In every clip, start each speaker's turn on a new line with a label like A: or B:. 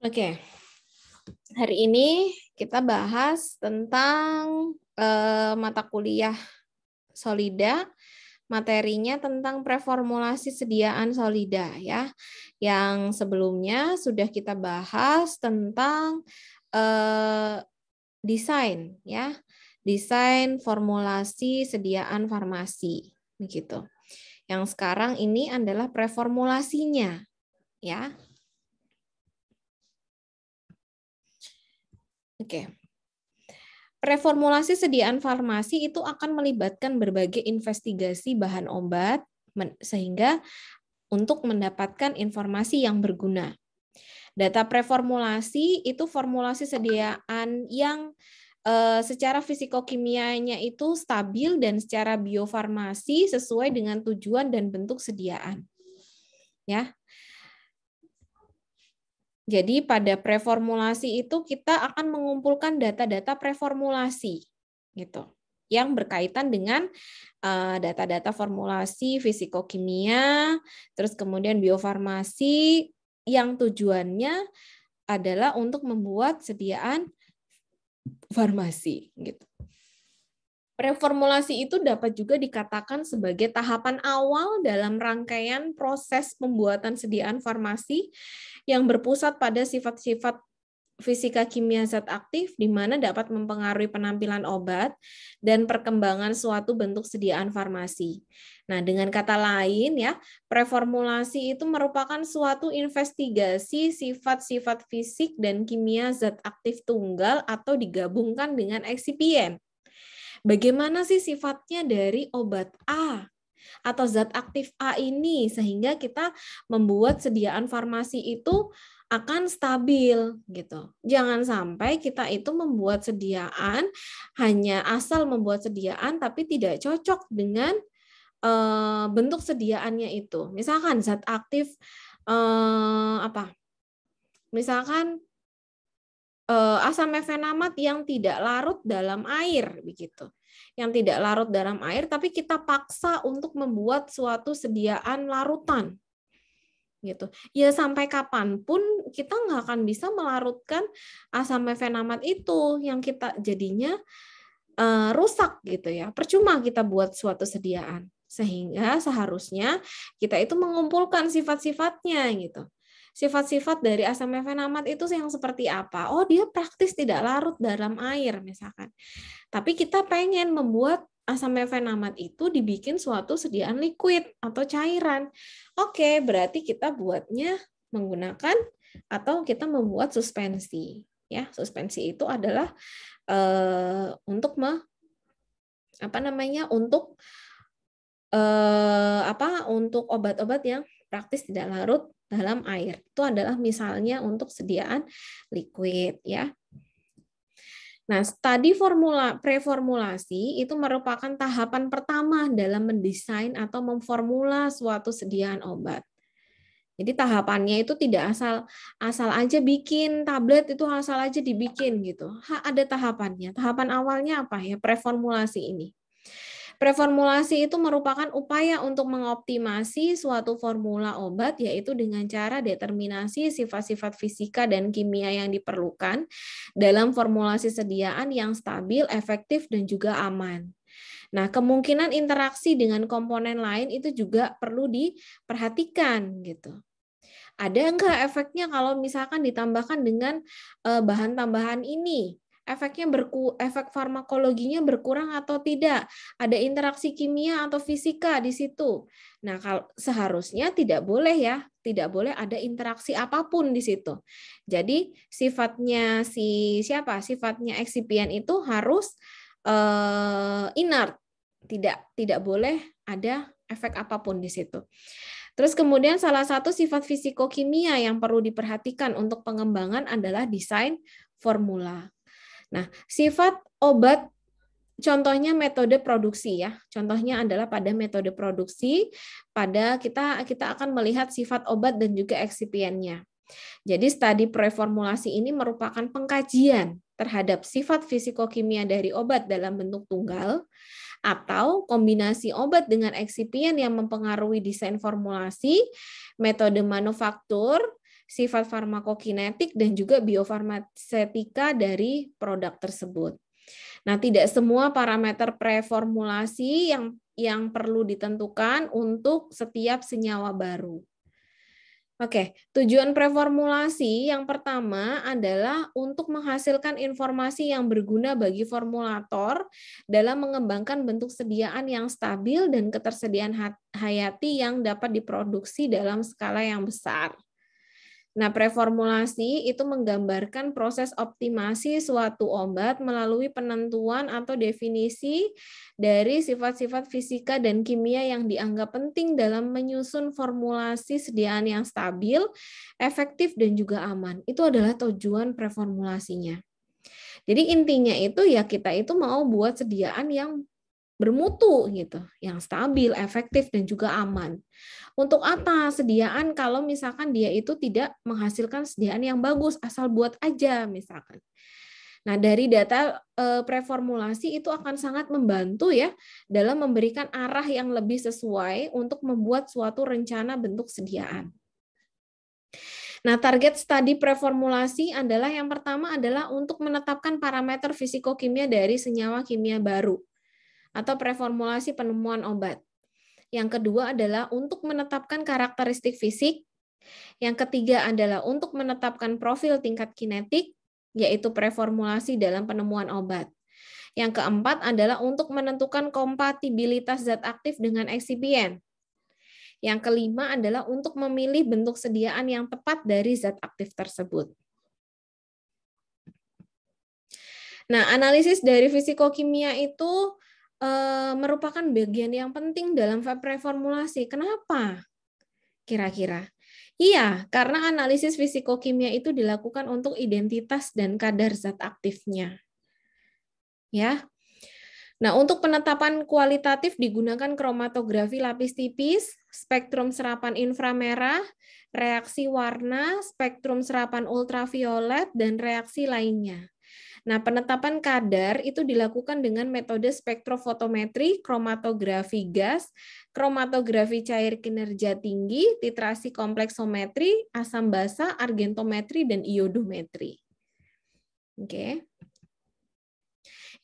A: Oke, hari ini kita bahas tentang mata kuliah Solida, materinya tentang preformulasi sediaan Solida ya. Yang sebelumnya sudah kita bahas tentang desain ya, desain formulasi sediaan farmasi begitu. Yang sekarang ini adalah preformulasinya ya. Oke. Preformulasi sediaan farmasi itu akan melibatkan berbagai investigasi bahan obat sehingga untuk mendapatkan informasi yang berguna. Data preformulasi itu formulasi sediaan yang secara fisikokimianya itu stabil dan secara biofarmasi sesuai dengan tujuan dan bentuk sediaan. Ya. Jadi pada preformulasi itu kita akan mengumpulkan data-data preformulasi gitu yang berkaitan dengan data-data formulasi fisikokimia, terus kemudian biofarmasi yang tujuannya adalah untuk membuat sediaan farmasi gitu. Preformulasi itu dapat juga dikatakan sebagai tahapan awal dalam rangkaian proses pembuatan sediaan farmasi yang berpusat pada sifat-sifat fisika kimia zat aktif di mana dapat mempengaruhi penampilan obat dan perkembangan suatu bentuk sediaan farmasi. Nah, dengan kata lain ya, preformulasi itu merupakan suatu investigasi sifat-sifat fisik dan kimia zat aktif tunggal atau digabungkan dengan eksipien. Bagaimana sih sifatnya dari obat A atau zat aktif A ini sehingga kita membuat sediaan farmasi itu akan stabil gitu. Jangan sampai kita itu membuat sediaan hanya asal membuat sediaan tapi tidak cocok dengan bentuk sediaannya itu. Misalkan zat aktif Misalkan asam mefenamat yang tidak larut dalam air begitu. Yang tidak larut dalam air tapi kita paksa untuk membuat suatu sediaan larutan. Gitu. Ya sampai kapanpun kita nggak akan bisa melarutkan asam mefenamat itu yang kita jadinya rusak gitu ya. Percuma kita buat suatu sediaan. Sehingga seharusnya kita itu mengumpulkan sifat-sifatnya gitu. Sifat-sifat dari asam mefenamat itu yang seperti apa? Oh, dia praktis tidak larut dalam air misalkan. Tapi kita pengen membuat asam mefenamat itu dibikin suatu sediaan liquid atau cairan. Oke, berarti kita buatnya menggunakan atau kita membuat suspensi. Ya, suspensi itu adalah untuk untuk obat-obat yang praktis tidak larut dalam air. Itu adalah misalnya untuk sediaan liquid ya. Nah, studi preformulasi itu merupakan tahapan pertama dalam mendesain atau memformula suatu sediaan obat. Jadi tahapannya itu tidak asal aja bikin tablet itu asal aja dibikin gitu. Ada tahapannya. Tahapan awalnya apa ya? Preformulasi ini. Preformulasi itu merupakan upaya untuk mengoptimasi suatu formula obat, yaitu dengan cara determinasi sifat-sifat fisika dan kimia yang diperlukan dalam formulasi sediaan yang stabil, efektif, dan juga aman. Nah, kemungkinan interaksi dengan komponen lain itu juga perlu diperhatikan gitu. Ada enggak efeknya kalau misalkan ditambahkan dengan bahan tambahan ini? Efek farmakologinya berkurang atau tidak? Ada interaksi kimia atau fisika di situ. Nah, kalau seharusnya tidak boleh ya, tidak boleh ada interaksi apapun di situ. Jadi sifatnya sifatnya eksipien itu harus inert, tidak boleh ada efek apapun di situ. Terus kemudian salah satu sifat fisikokimia yang perlu diperhatikan untuk pengembangan adalah desain formula. Nah, sifat obat contohnya metode produksi ya. Contohnya adalah pada metode produksi pada kita akan melihat sifat obat dan juga eksipiennya. Jadi studi preformulasi ini merupakan pengkajian terhadap sifat fisikokimia dari obat dalam bentuk tunggal atau kombinasi obat dengan eksipien yang mempengaruhi desain formulasi, metode manufaktur, sifat farmakokinetik, dan juga biofarmasetika dari produk tersebut. Nah, tidak semua parameter preformulasi yang perlu ditentukan untuk setiap senyawa baru. Oke, tujuan preformulasi yang pertama adalah untuk menghasilkan informasi yang berguna bagi formulator dalam mengembangkan bentuk sediaan yang stabil dan ketersediaan hayati yang dapat diproduksi dalam skala yang besar. Nah, preformulasi itu menggambarkan proses optimasi suatu obat melalui penentuan atau definisi dari sifat-sifat fisika dan kimia yang dianggap penting dalam menyusun formulasi sediaan yang stabil, efektif, dan juga aman. Itu adalah tujuan preformulasinya. Jadi intinya itu ya kita itu mau buat sediaan yang bermutu gitu, yang stabil, efektif, dan juga aman. Untuk apa sediaan kalau misalkan dia itu tidak menghasilkan sediaan yang bagus, asal buat aja misalkan. Nah, dari data preformulasi itu akan sangat membantu ya dalam memberikan arah yang lebih sesuai untuk membuat suatu rencana bentuk sediaan. Nah, target studi preformulasi adalah yang pertama adalah untuk menetapkan parameter fisikokimia dari senyawa kimia baru atau preformulasi penemuan obat. Yang kedua adalah untuk menetapkan karakteristik fisik. Yang ketiga adalah untuk menetapkan profil tingkat kinetik, yaitu preformulasi dalam penemuan obat. Yang keempat adalah untuk menentukan kompatibilitas zat aktif dengan eksipien. Yang kelima adalah untuk memilih bentuk sediaan yang tepat dari zat aktif tersebut. Nah, analisis dari fisikokimia itu merupakan bagian yang penting dalam preformulasi. Kenapa? Kira-kira? Iya, karena analisis fisikokimia itu dilakukan untuk identitas dan kadar zat aktifnya. Ya. Nah, untuk penetapan kualitatif digunakan kromatografi lapis tipis, spektrum serapan inframerah, reaksi warna, spektrum serapan ultraviolet, dan reaksi lainnya. Nah, penetapan kadar itu dilakukan dengan metode spektrofotometri, kromatografi gas, kromatografi cair kinerja tinggi, titrasi kompleksometri, asam basa, argentometri, dan iodometri. Oke.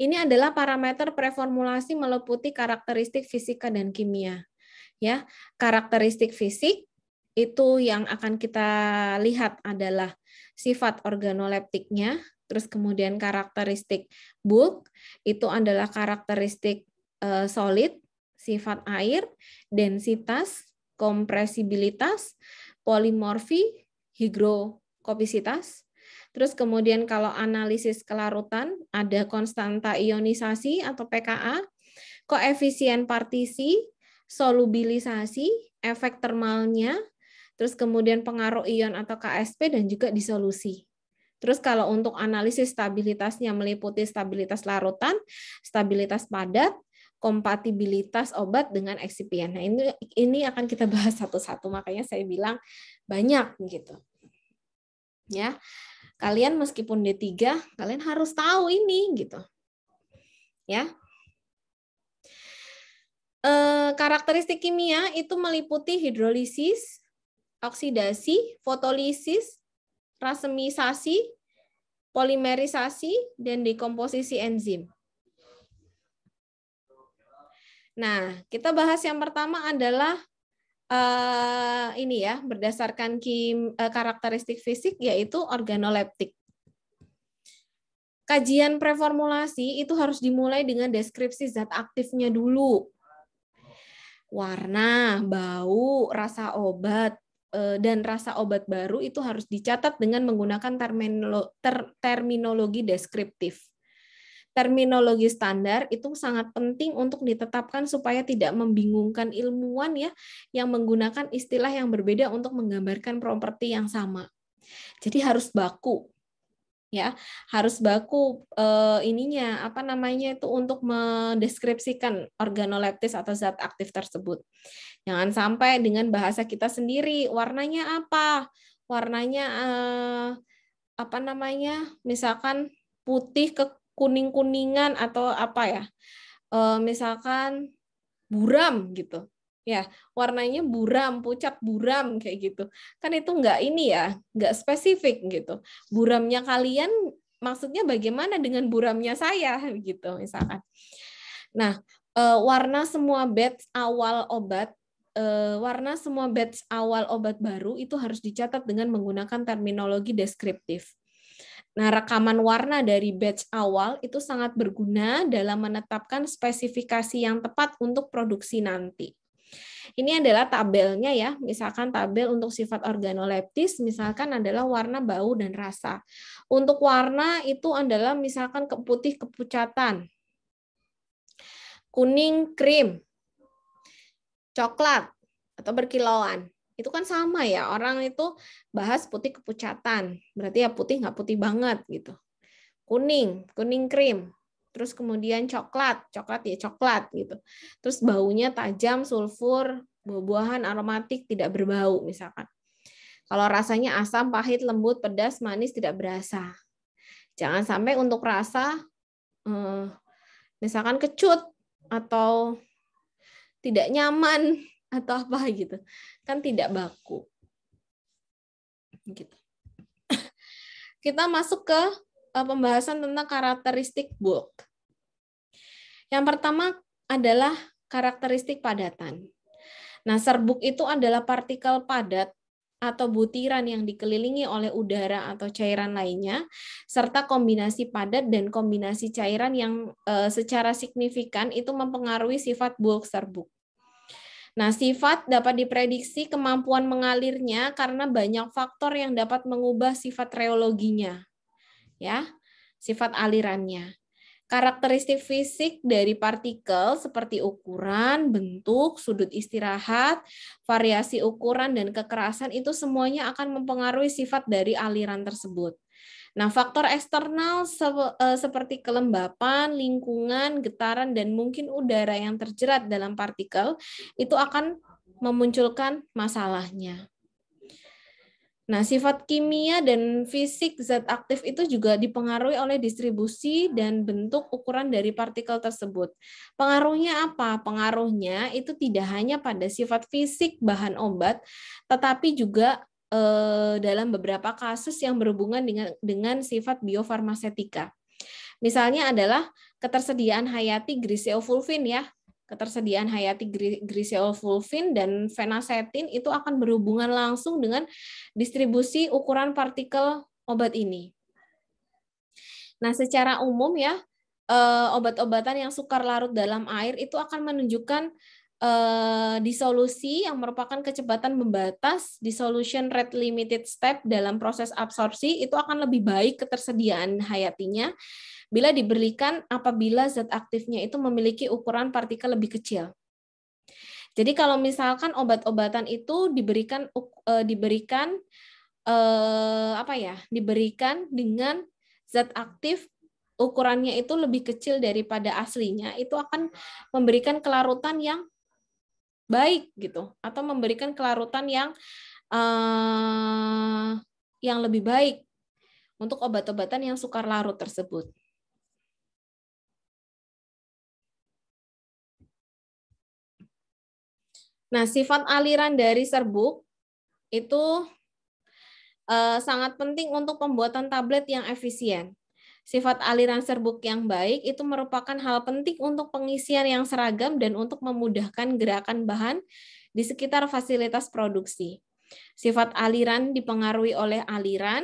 A: Ini adalah parameter preformulasi meliputi karakteristik fisika dan kimia. Ya, karakteristik fisik itu yang akan kita lihat adalah sifat organoleptiknya. Terus kemudian karakteristik bulk itu adalah karakteristik solid, sifat air, densitas, kompresibilitas, polimorfi, hidrokopisitas. Terus kemudian kalau analisis kelarutan ada konstanta ionisasi atau pKa, koefisien partisi, solubilisasi, efek termalnya, terus kemudian pengaruh ion atau KSP, dan juga disolusi. Terus kalau untuk analisis stabilitasnya meliputi stabilitas larutan, stabilitas padat, kompatibilitas obat dengan eksipien. Nah, ini akan kita bahas satu-satu, makanya saya bilang banyak gitu. Ya. Kalian meskipun D3, kalian harus tahu ini gitu. Ya. Karakteristik kimia itu meliputi hidrolisis, oksidasi, fotolisis, rasemisasi, polimerisasi, dan dekomposisi enzim. Nah, kita bahas yang pertama adalah ini ya, berdasarkan karakteristik fisik, yaitu organoleptik. Kajian preformulasi itu harus dimulai dengan deskripsi zat aktifnya dulu. Warna, bau, rasa obat, dan rasa obat baru itu harus dicatat dengan menggunakan terminologi deskriptif. Terminologi standar itu sangat penting untuk ditetapkan supaya tidak membingungkan ilmuwan ya yang menggunakan istilah yang berbeda untuk menggambarkan properti yang sama. Jadi harus baku. Ya, harus baku ininya apa namanya itu untuk mendeskripsikan organoleptis atau zat aktif tersebut. Jangan sampai dengan bahasa kita sendiri, warnanya apa? Warnanya apa namanya? Misalkan putih ke kuning-kuningan atau apa ya? Misalkan buram gitu. Ya, warnanya buram, pucat buram kayak gitu. Kan itu nggak ini ya, nggak spesifik gitu. Buramnya kalian maksudnya bagaimana dengan buramnya saya gitu misalkan. Nah, warna semua batch awal obat warna semua batch awal obat baru itu harus dicatat dengan menggunakan terminologi deskriptif. Nah, rekaman warna dari batch awal itu sangat berguna dalam menetapkan spesifikasi yang tepat untuk produksi nanti. Ini adalah tabelnya ya, misalkan tabel untuk sifat organoleptis, misalkan adalah warna, bau, dan rasa. Untuk warna itu adalah misalkan putih kepucatan, kuning krim, coklat, atau berkilauan. Itu kan sama ya, orang itu bahas putih kepucatan, berarti ya putih nggak putih banget gitu. Kuning, kuning krim, terus kemudian coklat, coklat ya coklat gitu. Terus baunya tajam, sulfur, buah-buahan aromatik tidak berbau misalkan. Kalau rasanya asam, pahit, lembut, pedas, manis tidak berasa. Jangan sampai untuk rasa misalkan kecut atau tidak nyaman atau apa gitu. Kan tidak baku. Gitu. Kita masuk ke pembahasan tentang karakteristik bulk. Yang pertama adalah karakteristik padatan. Nah, serbuk itu adalah partikel padat atau butiran yang dikelilingi oleh udara atau cairan lainnya, serta kombinasi padat dan kombinasi cairan yang secara signifikan itu mempengaruhi sifat bulk serbuk. Nah, sifat dapat diprediksi kemampuan mengalirnya karena banyak faktor yang dapat mengubah sifat reologinya. Ya, sifat alirannya. Karakteristik fisik dari partikel seperti ukuran, bentuk, sudut istirahat, variasi ukuran, dan kekerasan itu semuanya akan mempengaruhi sifat dari aliran tersebut. Nah, faktor eksternal seperti kelembapan, lingkungan, getaran, dan mungkin udara yang terjerat dalam partikel itu akan memunculkan masalahnya. Nah, sifat kimia dan fisik zat aktif itu juga dipengaruhi oleh distribusi dan bentuk ukuran dari partikel tersebut. Pengaruhnya apa? Pengaruhnya itu tidak hanya pada sifat fisik bahan obat, tetapi juga dalam beberapa kasus yang berhubungan dengan sifat biofarmasetika. Misalnya adalah ketersediaan hayati griseofulvin ya. Ketersediaan hayati griseofulvin dan fenacetin itu akan berhubungan langsung dengan distribusi ukuran partikel obat ini. Nah, secara umum ya, obat-obatan yang sukar larut dalam air itu akan menunjukkan disolusi yang merupakan kecepatan membatas, dissolution rate limited step dalam proses absorpsi itu akan lebih baik ketersediaan hayatinya bila diberikan apabila zat aktifnya itu memiliki ukuran partikel lebih kecil. Jadi kalau misalkan obat-obatan itu diberikan dengan zat aktif ukurannya itu lebih kecil daripada aslinya, itu akan memberikan kelarutan yang baik gitu, atau memberikan kelarutan yang lebih baik untuk obat-obatan yang sukar larut tersebut. Nah, sifat aliran dari serbuk itu sangat penting untuk pembuatan tablet yang efisien. Sifat aliran serbuk yang baik itu merupakan hal penting untuk pengisian yang seragam dan untuk memudahkan gerakan bahan di sekitar fasilitas produksi. Sifat aliran dipengaruhi oleh aliran,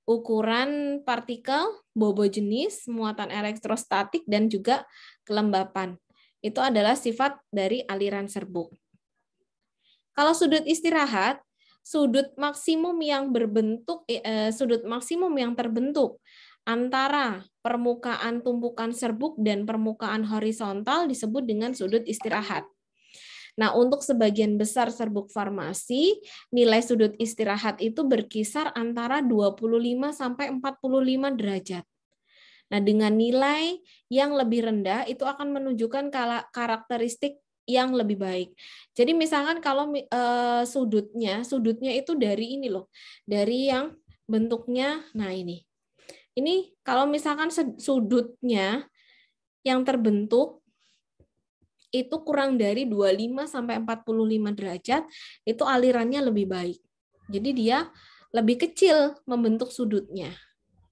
A: ukuran partikel, bobot jenis, muatan elektrostatik, dan juga kelembapan. Itu adalah sifat dari aliran serbuk. Kalau sudut istirahat, sudut maksimum yang terbentuk antara permukaan tumpukan serbuk dan permukaan horizontal disebut dengan sudut istirahat. Nah, untuk sebagian besar serbuk farmasi, nilai sudut istirahat itu berkisar antara 25 sampai 45 derajat. Nah, dengan nilai yang lebih rendah itu akan menunjukkan karakteristik yang lebih baik. Jadi misalkan kalau sudutnya itu dari ini loh, dari yang bentuknya, nah ini kalau misalkan sudutnya yang terbentuk itu kurang dari 25 sampai 45 derajat, itu alirannya lebih baik. Jadi dia lebih kecil membentuk sudutnya.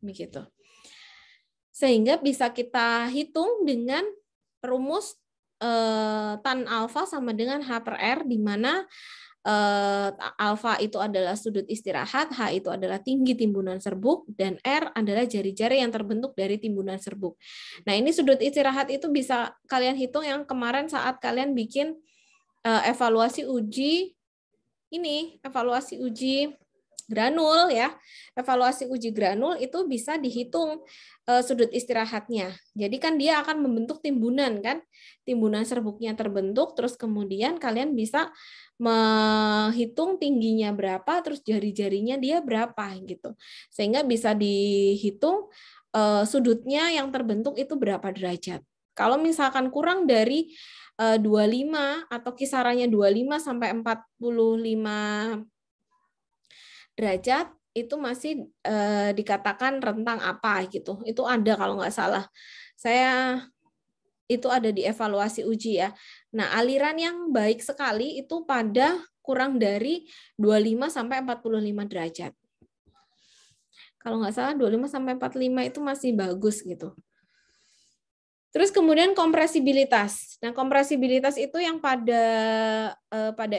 A: Begitu. Sehingga bisa kita hitung dengan rumus tan alfa sama dengan H per R, di mana alfa itu adalah sudut istirahat, H itu adalah tinggi timbunan serbuk, dan R adalah jari-jari yang terbentuk dari timbunan serbuk. Nah, ini sudut istirahat itu bisa kalian hitung yang kemarin saat kalian bikin evaluasi uji granul ya. Evaluasi uji granul itu bisa dihitung sudut istirahatnya. Jadi kan dia akan membentuk timbunan kan. Timbunan serbuknya terbentuk, terus kemudian kalian bisa menghitung tingginya berapa, terus jari-jarinya dia berapa gitu. Sehingga bisa dihitung sudutnya yang terbentuk itu berapa derajat. Kalau misalkan kurang dari 25 atau kisarannya 25 sampai 45 derajat, itu masih dikatakan rentang apa gitu. Itu ada kalau nggak salah. Itu ada di evaluasi uji ya. Nah, aliran yang baik sekali itu pada kurang dari 25 sampai 45 derajat. Kalau nggak salah 25 sampai 45 itu masih bagus gitu. Terus kemudian kompresibilitas. Nah, kompresibilitas itu yang pada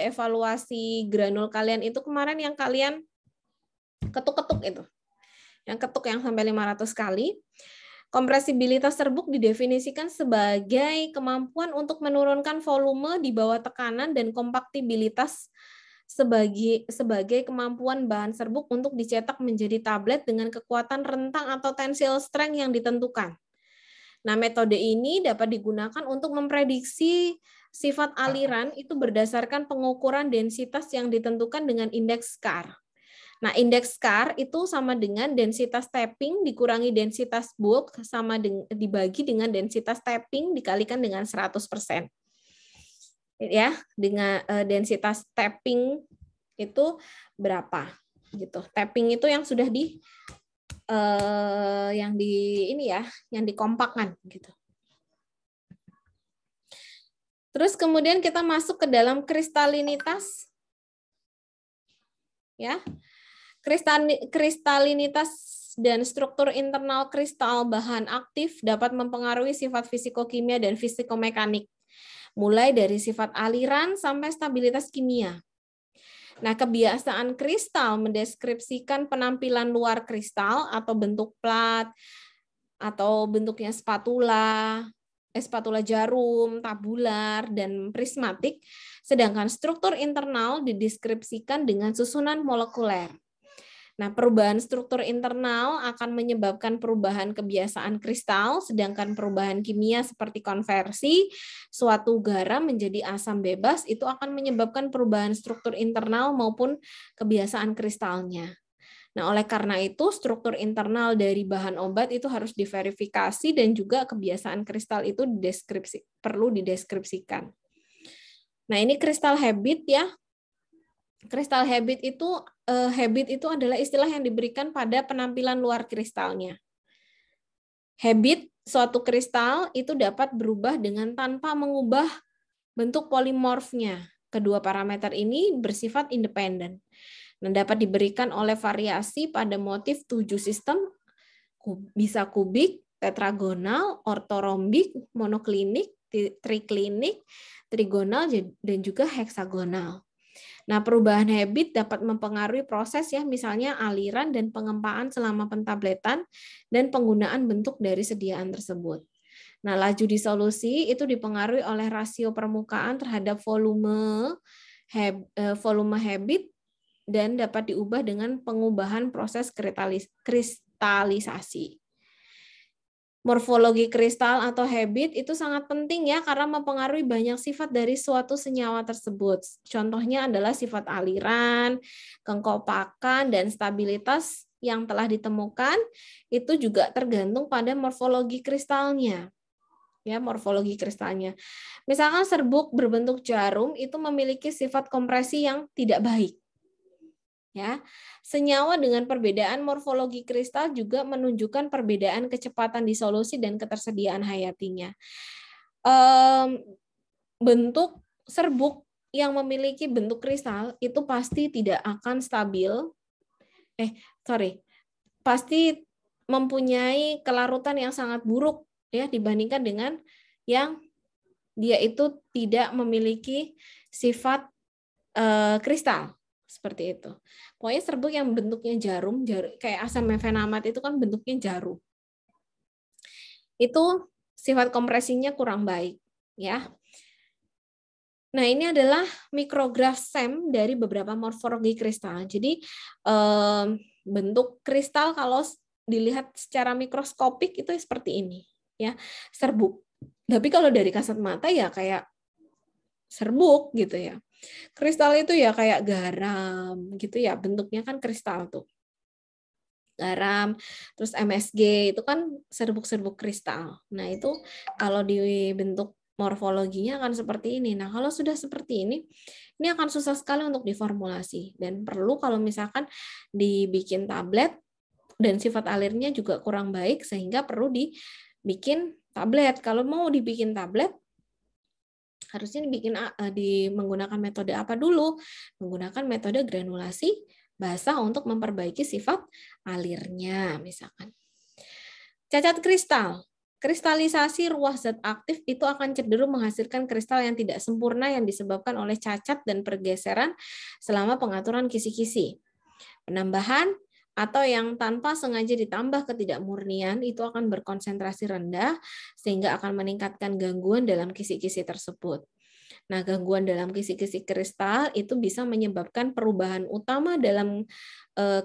A: evaluasi granul kalian itu kemarin yang kalian ketuk-ketuk itu. Yang ketuk yang sampai 500 kali. Kompresibilitas serbuk didefinisikan sebagai kemampuan untuk menurunkan volume di bawah tekanan dan kompaktibilitas sebagai kemampuan bahan serbuk untuk dicetak menjadi tablet dengan kekuatan rentang atau tensile strength yang ditentukan. Nah, metode ini dapat digunakan untuk memprediksi sifat aliran itu berdasarkan pengukuran densitas yang ditentukan dengan indeks SCAR. Nah, indeks SCAR itu sama dengan densitas tapping dikurangi densitas bulk sama dibagi dengan densitas tapping dikalikan dengan 100%. Ya, dengan densitas tapping itu berapa gitu. Tapping itu yang sudah yang dikompakkan gitu. Terus kemudian kita masuk ke dalam kristalinitas. Ya. Kristalinitas dan struktur internal kristal bahan aktif dapat mempengaruhi sifat fisikokimia dan fisikomekanik, mulai dari sifat aliran sampai stabilitas kimia. Nah, kebiasaan kristal mendeskripsikan penampilan luar kristal atau bentuk plat, atau bentuknya spatula jarum, tabular, dan prismatik, sedangkan struktur internal dideskripsikan dengan susunan molekuler. Nah, perubahan struktur internal akan menyebabkan perubahan kebiasaan kristal, sedangkan perubahan kimia seperti konversi suatu garam menjadi asam bebas itu akan menyebabkan perubahan struktur internal maupun kebiasaan kristalnya. Nah, oleh karena itu struktur internal dari bahan obat itu harus diverifikasi dan juga kebiasaan kristal itu perlu dideskripsikan. Nah, ini kristal habit ya. Kristal habit itu adalah istilah yang diberikan pada penampilan luar kristalnya. Habit suatu kristal itu dapat berubah dengan tanpa mengubah bentuk polimorfnya. Kedua parameter ini bersifat independen dan dapat diberikan oleh variasi pada motif 7 sistem, bisa kubik, tetragonal, ortorombik, monoklinik, triklinik, trigonal, dan juga heksagonal. Nah, perubahan habit dapat mempengaruhi proses ya, misalnya aliran dan pengempaan selama pentabletan dan penggunaan bentuk dari sediaan tersebut. Nah, laju disolusi itu dipengaruhi oleh rasio permukaan terhadap volume habit dan dapat diubah dengan pengubahan proses kristalisasi. Morfologi kristal atau habit itu sangat penting ya karena mempengaruhi banyak sifat dari suatu senyawa tersebut. Contohnya adalah sifat aliran, kekompakan, dan stabilitas yang telah ditemukan itu juga tergantung pada morfologi kristalnya. Ya, morfologi kristalnya. Misalkan serbuk berbentuk jarum itu memiliki sifat kompresi yang tidak baik. Ya, senyawa dengan perbedaan morfologi kristal juga menunjukkan perbedaan kecepatan disolusi dan ketersediaan hayatinya. bentuk serbuk yang memiliki bentuk kristal itu pasti tidak akan stabil. Pasti mempunyai kelarutan yang sangat buruk ya dibandingkan dengan yang dia itu tidak memiliki sifat kristal seperti itu. Pokoknya serbuk yang bentuknya jarum kayak asam mefenamat itu kan bentuknya jarum. Itu sifat kompresinya kurang baik ya. Nah, ini adalah mikrograf SEM dari beberapa morfologi kristal. Jadi bentuk kristal kalau dilihat secara mikroskopik itu seperti ini ya, serbuk. Tapi kalau dari kasat mata ya kayak serbuk gitu ya. Kristal itu ya kayak garam gitu ya, bentuknya kan kristal tuh. Garam, terus MSG itu kan serbuk-serbuk kristal. Nah, itu kalau dibentuk morfologinya akan seperti ini. Nah, kalau sudah seperti ini akan susah sekali untuk diformulasi dan perlu kalau misalkan dibikin tablet dan sifat alirnya juga kurang baik sehingga perlu dibikin tablet. Kalau mau dibikin tablet harusnya menggunakan metode apa dulu? Menggunakan metode granulasi basah untuk memperbaiki sifat alirnya misalkan. Cacat kristal. Kristalisasi ruah zat aktif itu akan cenderung menghasilkan kristal yang tidak sempurna yang disebabkan oleh cacat dan pergeseran selama pengaturan kisi-kisi. Penambahan atau yang tanpa sengaja ditambah ketidakmurnian itu akan berkonsentrasi rendah sehingga akan meningkatkan gangguan dalam kisi-kisi tersebut. Nah, gangguan dalam kisi-kisi kristal itu bisa menyebabkan perubahan utama dalam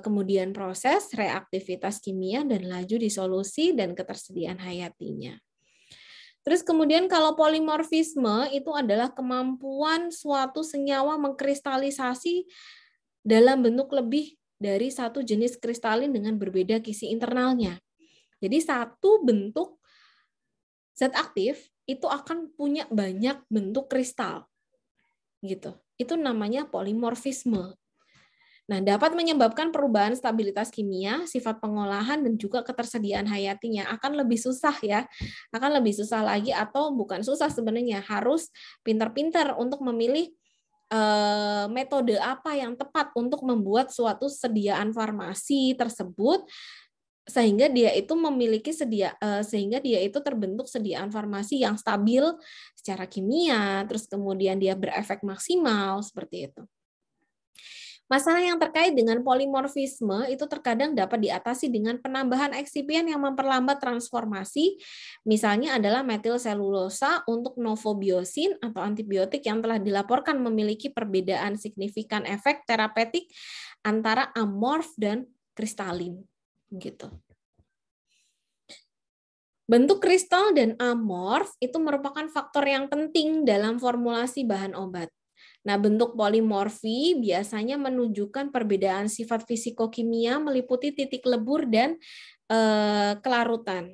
A: kemudian proses reaktivitas kimia dan laju disolusi dan ketersediaan hayatinya. Terus kemudian kalau polimorfisme itu adalah kemampuan suatu senyawa mengkristalisasi dalam bentuk lebih dari satu jenis kristalin dengan berbeda kisi internalnya. Jadi satu bentuk zat aktif itu akan punya banyak bentuk kristal. Gitu. Itu namanya polimorfisme. Nah, dapat menyebabkan perubahan stabilitas kimia, sifat pengolahan, dan juga ketersediaan hayatinya. Akan lebih susah ya. Akan lebih susah lagi atau bukan susah sebenarnya. Harus pintar-pintar untuk memilih metode apa yang tepat untuk membuat suatu sediaan farmasi tersebut sehingga dia itu sehingga dia itu terbentuk sediaan farmasi yang stabil secara kimia, terus kemudian dia berefek maksimal seperti itu. Masalah yang terkait dengan polimorfisme itu terkadang dapat diatasi dengan penambahan eksipien yang memperlambat transformasi, misalnya adalah metilselulosa untuk novobiosin atau antibiotik yang telah dilaporkan memiliki perbedaan signifikan efek terapeutik antara amorf dan kristalin. Gitu. Bentuk kristal dan amorf itu merupakan faktor yang penting dalam formulasi bahan obat. Nah, bentuk polimorfi biasanya menunjukkan perbedaan sifat fisikokimia meliputi titik lebur dan kelarutan.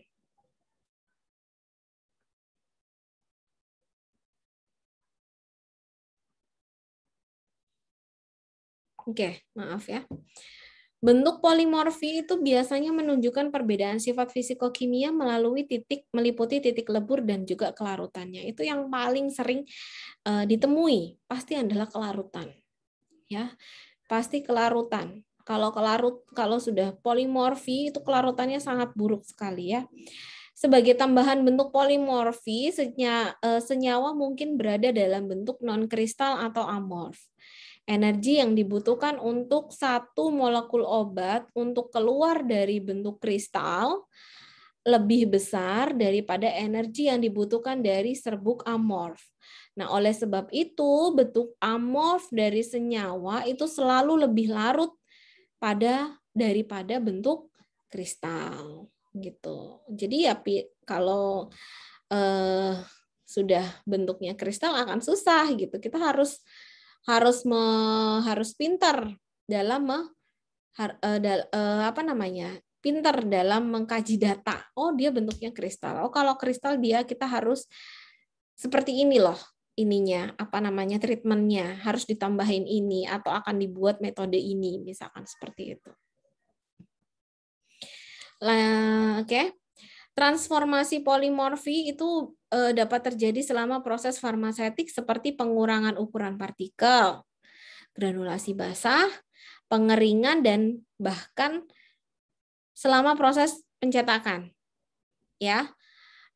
A: Oke, maaf ya. Bentuk polimorfi itu biasanya menunjukkan perbedaan sifat fisikokimia meliputi titik lebur dan juga kelarutannya. Itu yang paling sering ditemui, pasti adalah kelarutan. Ya, pasti kelarutan. Kalau sudah polimorfi itu kelarutannya sangat buruk sekali ya. Sebagai tambahan bentuk polimorfi, senyawa mungkin berada dalam bentuk non-kristal atau amorf. Energi yang dibutuhkan untuk satu molekul obat untuk keluar dari bentuk kristal lebih besar daripada energi yang dibutuhkan dari serbuk amorf. Nah, oleh sebab itu, bentuk amorf dari senyawa itu selalu lebih larut daripada bentuk kristal. Gitu. Jadi ya kalau sudah bentuknya kristal akan susah gitu. Kita harus pintar dalam pintar dalam mengkaji data. Oh, dia bentuknya kristal. Oh, kalau kristal kita harus seperti ini loh ininya, treatmentnya harus ditambahin ini atau akan dibuat metode ini, misalkan seperti itu. Oke. Transformasi polimorfi itu dapat terjadi selama proses farmaseutik seperti pengurangan ukuran partikel, granulasi basah, pengeringan, dan bahkan selama proses pencetakan. Ya,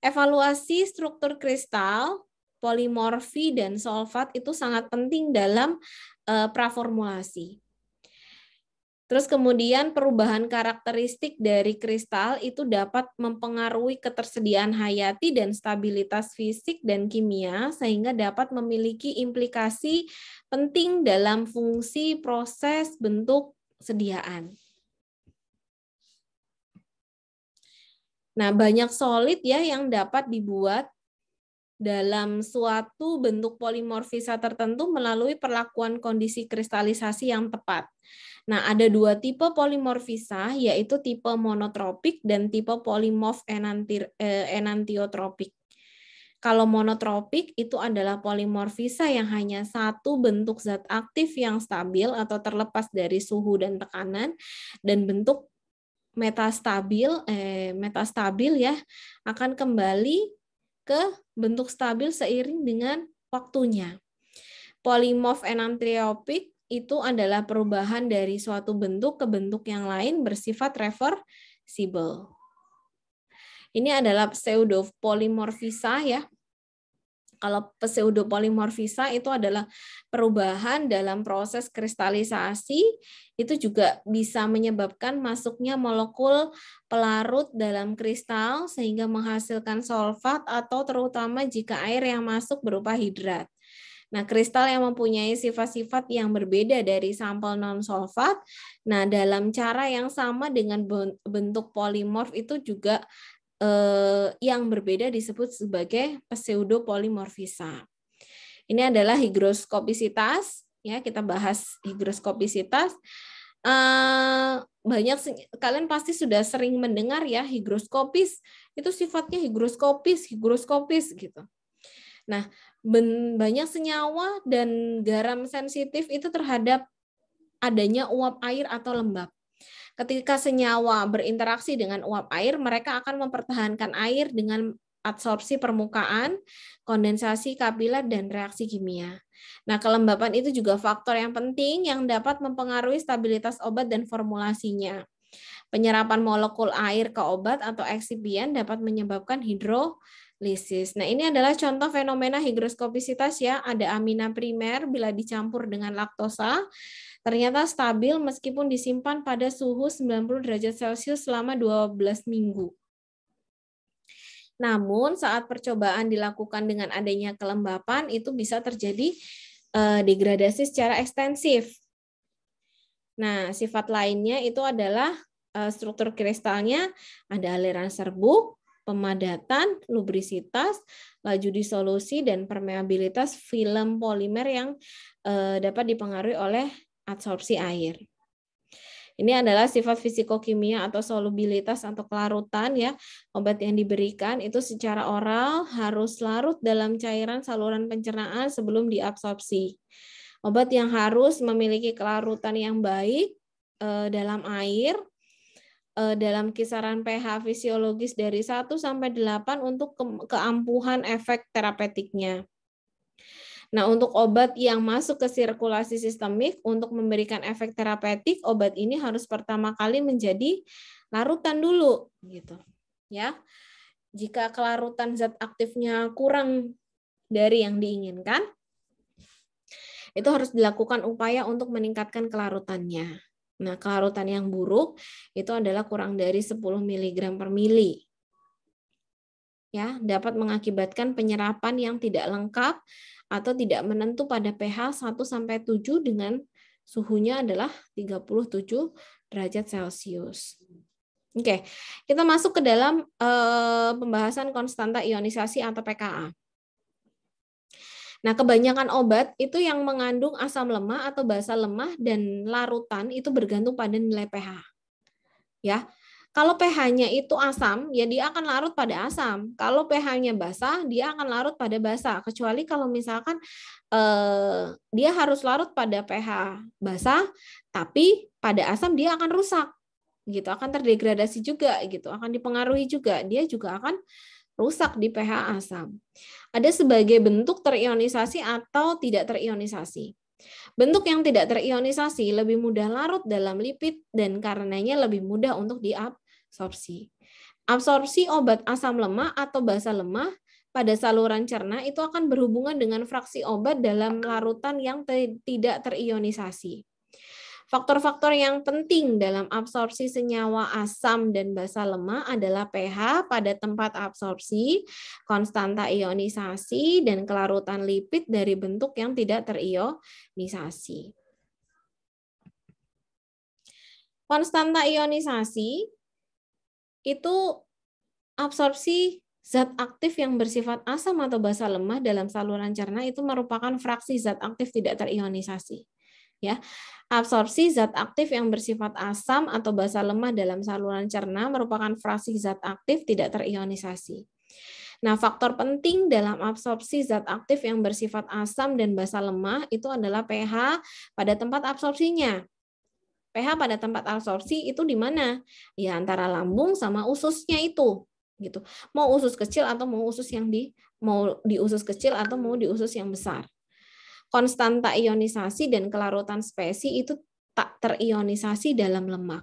A: evaluasi struktur kristal, polimorfi, dan solvat itu sangat penting dalam praformulasi. Terus kemudian perubahan karakteristik dari kristal itu dapat mempengaruhi ketersediaan hayati dan stabilitas fisik dan kimia sehingga dapat memiliki implikasi penting dalam fungsi proses bentuk sediaan. Nah, banyak solid ya yang dapat dibuat dalam suatu bentuk polimorfisa tertentu melalui perlakuan kondisi kristalisasi yang tepat. Nah, ada dua tipe polimorfisa, yaitu tipe monotropik dan tipe polimorf enantiotropik. Kalau monotropik itu adalah polimorfisa yang hanya satu bentuk zat aktif yang stabil atau terlepas dari suhu dan tekanan, dan bentuk metastabil ya akan kembali ke bentuk stabil seiring dengan waktunya. Polimorf enantiotropik itu adalah perubahan dari suatu bentuk ke bentuk yang lain bersifat reversible. Ini adalah pseudopolimorfisa ya. Kalau pseudopolimorfisa itu adalah perubahan dalam proses kristalisasi, itu juga bisa menyebabkan masuknya molekul pelarut dalam kristal sehingga menghasilkan solvat atau terutama jika air yang masuk berupa hidrat. Nah, kristal yang mempunyai sifat-sifat yang berbeda dari sampel non-solvat, nah dalam cara yang sama dengan bentuk polimorf itu juga yang berbeda disebut sebagai pseudopolimorfisa. Ini adalah higroskopisitas, ya kita bahas higroskopisitas. Banyak kalian pasti sudah sering mendengar ya higroskopis, itu sifatnya higroskopis gitu. Nah, banyak senyawa dan garam sensitif itu terhadap adanya uap air atau lembab. Ketika senyawa berinteraksi dengan uap air, mereka akan mempertahankan air dengan absorpsi permukaan, kondensasi kapiler, dan reaksi kimia. Nah, kelembapan itu juga faktor yang penting yang dapat mempengaruhi stabilitas obat dan formulasinya. Penyerapan molekul air ke obat atau eksipien dapat menyebabkan hidrolisis. Nah, ini adalah contoh fenomena higroskopisitas ya. Ada amina primer bila dicampur dengan laktosa, ternyata stabil meskipun disimpan pada suhu 90 derajat Celcius selama 12 minggu. Namun, saat percobaan dilakukan dengan adanya kelembapan, itu bisa terjadi degradasi secara ekstensif. Nah, sifat lainnya itu adalah struktur kristalnya, ada aliran serbuk, pemadatan, lubrisitas, laju disolusi, dan permeabilitas film polimer yang dapat dipengaruhi oleh absorpsi air. Ini adalah sifat fisikokimia atau solubilitas atau kelarutan ya. Obat yang diberikan itu secara oral harus larut dalam cairan saluran pencernaan sebelum diabsorpsi. Obat yang harus memiliki kelarutan yang baik dalam air dalam kisaran pH fisiologis dari 1 sampai 8 untuk keampuhan efek terapeutiknya. Nah, untuk obat yang masuk ke sirkulasi sistemik untuk memberikan efek terapeutik, obat ini harus pertama kali menjadi larutan dulu gitu. Ya. Jika kelarutan zat aktifnya kurang dari yang diinginkan, itu harus dilakukan upaya untuk meningkatkan kelarutannya. Nah, kelarutan yang buruk itu adalah kurang dari 10 mg per mili. Ya, dapat mengakibatkan penyerapan yang tidak lengkap atau tidak menentu pada pH 1 sampai 7 dengan suhunya adalah 37 derajat Celcius. Oke, kita masuk ke dalam pembahasan konstanta ionisasi atau pKa. Nah, kebanyakan obat itu yang mengandung asam lemah atau basa lemah dan larutan itu bergantung pada nilai pH. Ya. Kalau pH-nya itu asam, ya dia akan larut pada asam. Kalau pH-nya basah, dia akan larut pada basah. Kecuali kalau misalkan dia harus larut pada pH basah, tapi pada asam dia akan rusak, gitu. Akan terdegradasi juga, gitu. Akan dipengaruhi juga. Dia juga akan rusak di pH asam. Ada sebagai bentuk terionisasi atau tidak terionisasi. Bentuk yang tidak terionisasi lebih mudah larut dalam lipid dan karenanya lebih mudah untuk diabsorpsi. Absorpsi obat asam lemah atau basa lemah pada saluran cerna itu akan berhubungan dengan fraksi obat dalam larutan yang tidak terionisasi. Faktor-faktor yang penting dalam absorpsi senyawa asam dan basa lemah adalah pH pada tempat absorpsi, konstanta ionisasi, dan kelarutan lipid dari bentuk yang tidak terionisasi. Konstanta ionisasi itu absorpsi zat aktif yang bersifat asam atau basa lemah dalam saluran cerna itu merupakan fraksi zat aktif tidak terionisasi. Ya, absorpsi zat aktif yang bersifat asam atau basa lemah dalam saluran cerna merupakan fraksi zat aktif tidak terionisasi. Nah, faktor penting dalam absorpsi zat aktif yang bersifat asam dan basa lemah itu adalah pH pada tempat absorpsinya. pH pada tempat absorpsi itu di mana? Ya, antara lambung sama ususnya itu, gitu. Mau usus kecil atau mau di usus kecil atau mau di usus yang besar. Konstanta ionisasi dan kelarutan spesi itu tak terionisasi dalam lemak.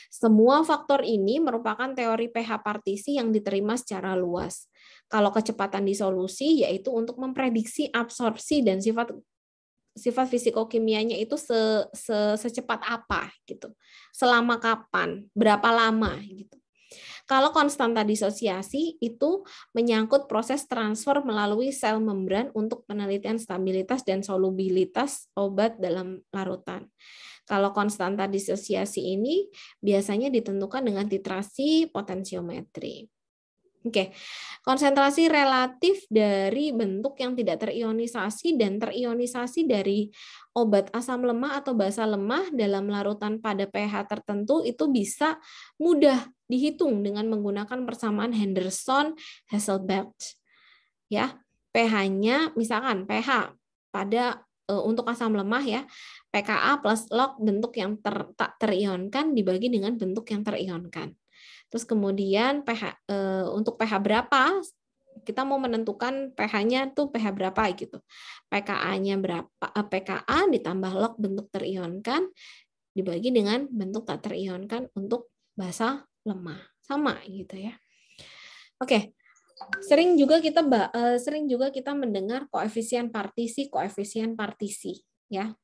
A: Semua faktor ini merupakan teori pH partisi yang diterima secara luas. Kalau kecepatan disolusi yaitu untuk memprediksi absorpsi dan sifat fisikokimianya itu secepat apa gitu. Selama kapan, berapa lama gitu. Kalau konstanta disosiasi itu menyangkut proses transfer melalui sel membran untuk penelitian stabilitas dan solubilitas obat dalam larutan. Kalau konstanta disosiasi ini biasanya ditentukan dengan titrasi potensiometri. Oke, konsentrasi relatif dari bentuk yang tidak terionisasi dan terionisasi dari obat asam lemah atau basa lemah dalam larutan pada pH tertentu itu bisa mudah dihitung dengan menggunakan persamaan Henderson-Hasselbalch. Ya, pH-nya misalkan pH pada untuk asam lemah ya, pKa plus log bentuk yang tak terionkan dibagi dengan bentuk yang terionkan. Terus kemudian pH untuk pH berapa? Kita mau menentukan pH-nya tuh pH berapa gitu. pKa-nya berapa? pKa ditambah log bentuk terionkan dibagi dengan bentuk tak terionkan untuk basa lemah. Sama gitu ya. Oke. Sering juga kita mendengar koefisien partisi ya.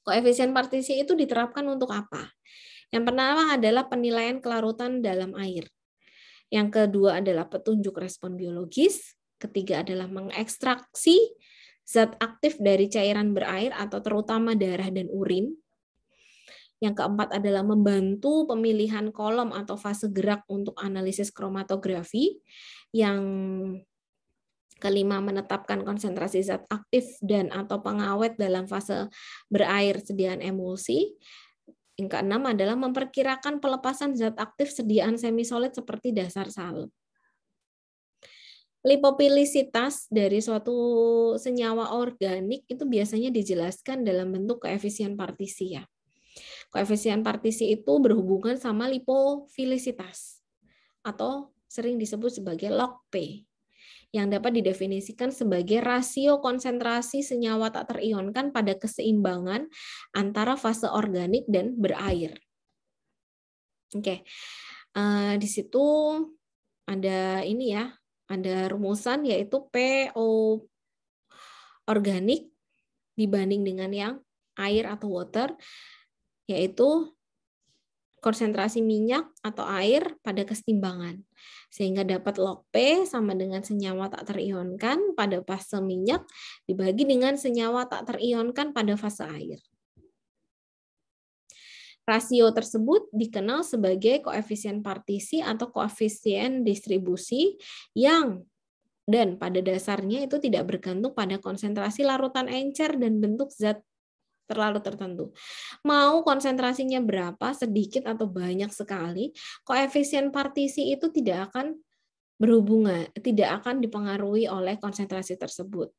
A: Koefisien partisi itu diterapkan untuk apa? Yang pertama adalah penilaian kelarutan dalam air. Yang kedua adalah petunjuk respon biologis. Ketiga adalah mengekstraksi zat aktif dari cairan berair atau terutama darah dan urin. Yang keempat adalah membantu pemilihan kolom atau fase gerak untuk analisis kromatografi. Yang kelima, menetapkan konsentrasi zat aktif dan atau pengawet dalam fase berair sediaan emulsi. Yang keenam adalah memperkirakan pelepasan zat aktif sediaan semisolid seperti dasar salep. Lipopilisitas dari suatu senyawa organik itu biasanya dijelaskan dalam bentuk koefisien partisi ya. Koefisien partisi itu berhubungan sama lipofilisitas atau sering disebut sebagai log P, yang dapat didefinisikan sebagai rasio konsentrasi senyawa tak terionkan pada keseimbangan antara fase organik dan berair. Oke, di situ ada ini ya, ada rumusan yaitu PO organik dibanding dengan yang air atau water, yaitu konsentrasi minyak atau air pada keseimbangan. Sehingga dapat log P sama dengan senyawa tak terionkan pada fase minyak dibagi dengan senyawa tak terionkan pada fase air. Rasio tersebut dikenal sebagai koefisien partisi atau koefisien distribusi yang dan pada dasarnya itu tidak bergantung pada konsentrasi larutan encer dan bentuk zat terlalu tertentu. Mau konsentrasinya berapa, sedikit atau banyak sekali, koefisien partisi itu tidak akan berhubungan, tidak akan dipengaruhi oleh konsentrasi tersebut.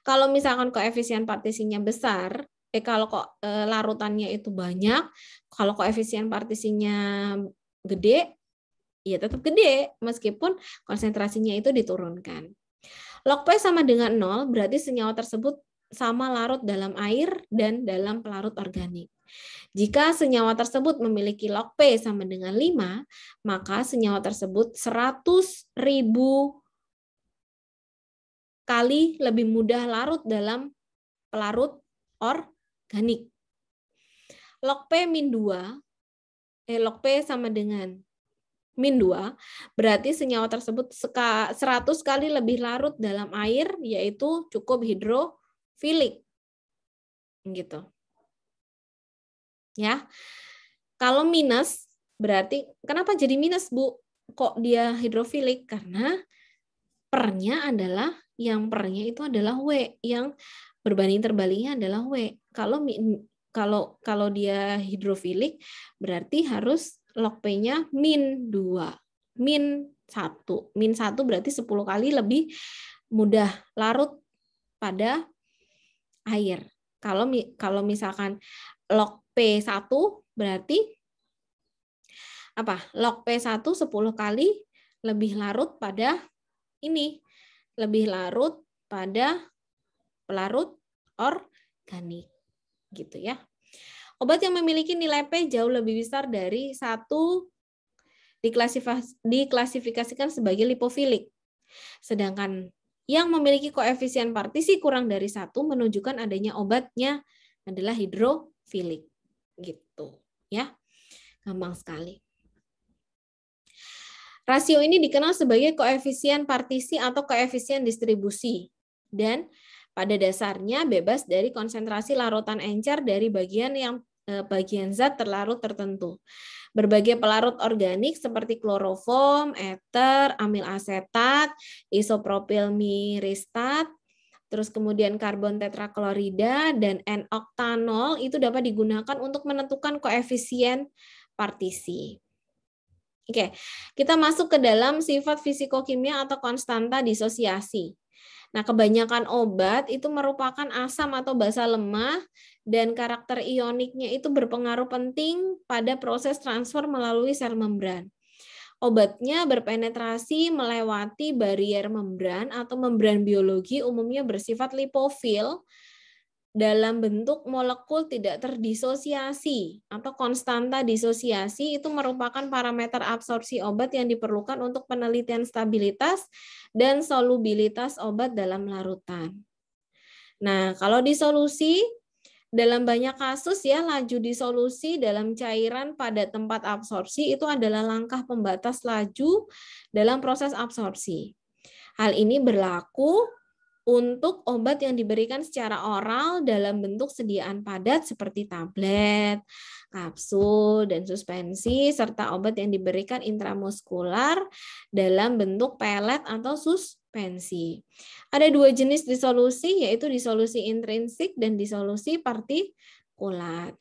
A: Kalau misalkan koefisien partisinya besar, kalau larutannya itu banyak, kalau koefisien partisinya gede, ya tetap gede meskipun konsentrasinya itu diturunkan. Log P sama dengan 0 berarti senyawa tersebut sama larut dalam air dan dalam pelarut organik. Jika senyawa tersebut memiliki log P sama dengan 5, maka senyawa tersebut 100.000 kali lebih mudah larut dalam pelarut organik. Log P min 2, log P sama dengan min 2, berarti senyawa tersebut 100 kali lebih larut dalam air, yaitu cukup hidrofilik. Gitu. Ya. Kalau minus, berarti kenapa jadi minus, Bu? Kok dia hidrofilik? Karena pernya adalah, yang pernya itu adalah W, yang berbanding terbaliknya adalah W. Kalau dia hidrofilik, berarti harus log P-nya min 2, min 1. Min 1 berarti 10 kali lebih mudah larut pada air. Kalau misalkan log P1 berarti apa? Log P1 10 kali lebih larut pada ini, lebih larut pada pelarut organik. Gitu ya. Obat yang memiliki nilai P jauh lebih besar dari 1 diklasifikasikan sebagai lipofilik. Sedangkan yang memiliki koefisien partisi kurang dari 1 menunjukkan adanya obatnya adalah hidrofilik. Gitu ya. Gampang sekali. Rasio ini dikenal sebagai koefisien partisi atau koefisien distribusi. Dan pada dasarnya bebas dari konsentrasi larutan encer dari bagian zat terlarut tertentu. Berbagai pelarut organik seperti kloroform, eter, amil asetat, isopropil miristat, terus kemudian karbon tetraklorida dan N-oktanol itu dapat digunakan untuk menentukan koefisien partisi. Oke, kita masuk ke dalam sifat fisikokimia atau konstanta disosiasi. Nah, kebanyakan obat itu merupakan asam atau basa lemah dan karakter ioniknya itu berpengaruh penting pada proses transfer melalui sel membran. Obatnya berpenetrasi melewati barier membran atau membran biologi umumnya bersifat lipofil dalam bentuk molekul tidak terdisosiasi atau konstanta disosiasi. Itu merupakan parameter absorpsi obat yang diperlukan untuk penelitian stabilitas dan solubilitas obat dalam larutan. Nah, kalau disolusi, dalam banyak kasus ya, laju disolusi dalam cairan pada tempat absorpsi itu adalah langkah pembatas laju dalam proses absorpsi. Hal ini berlaku untuk obat yang diberikan secara oral dalam bentuk sediaan padat seperti tablet, kapsul, dan suspensi, serta obat yang diberikan intramuskular dalam bentuk pelet atau suspensi. Ada 2 jenis disolusi, yaitu disolusi intrinsik dan disolusi partikulat.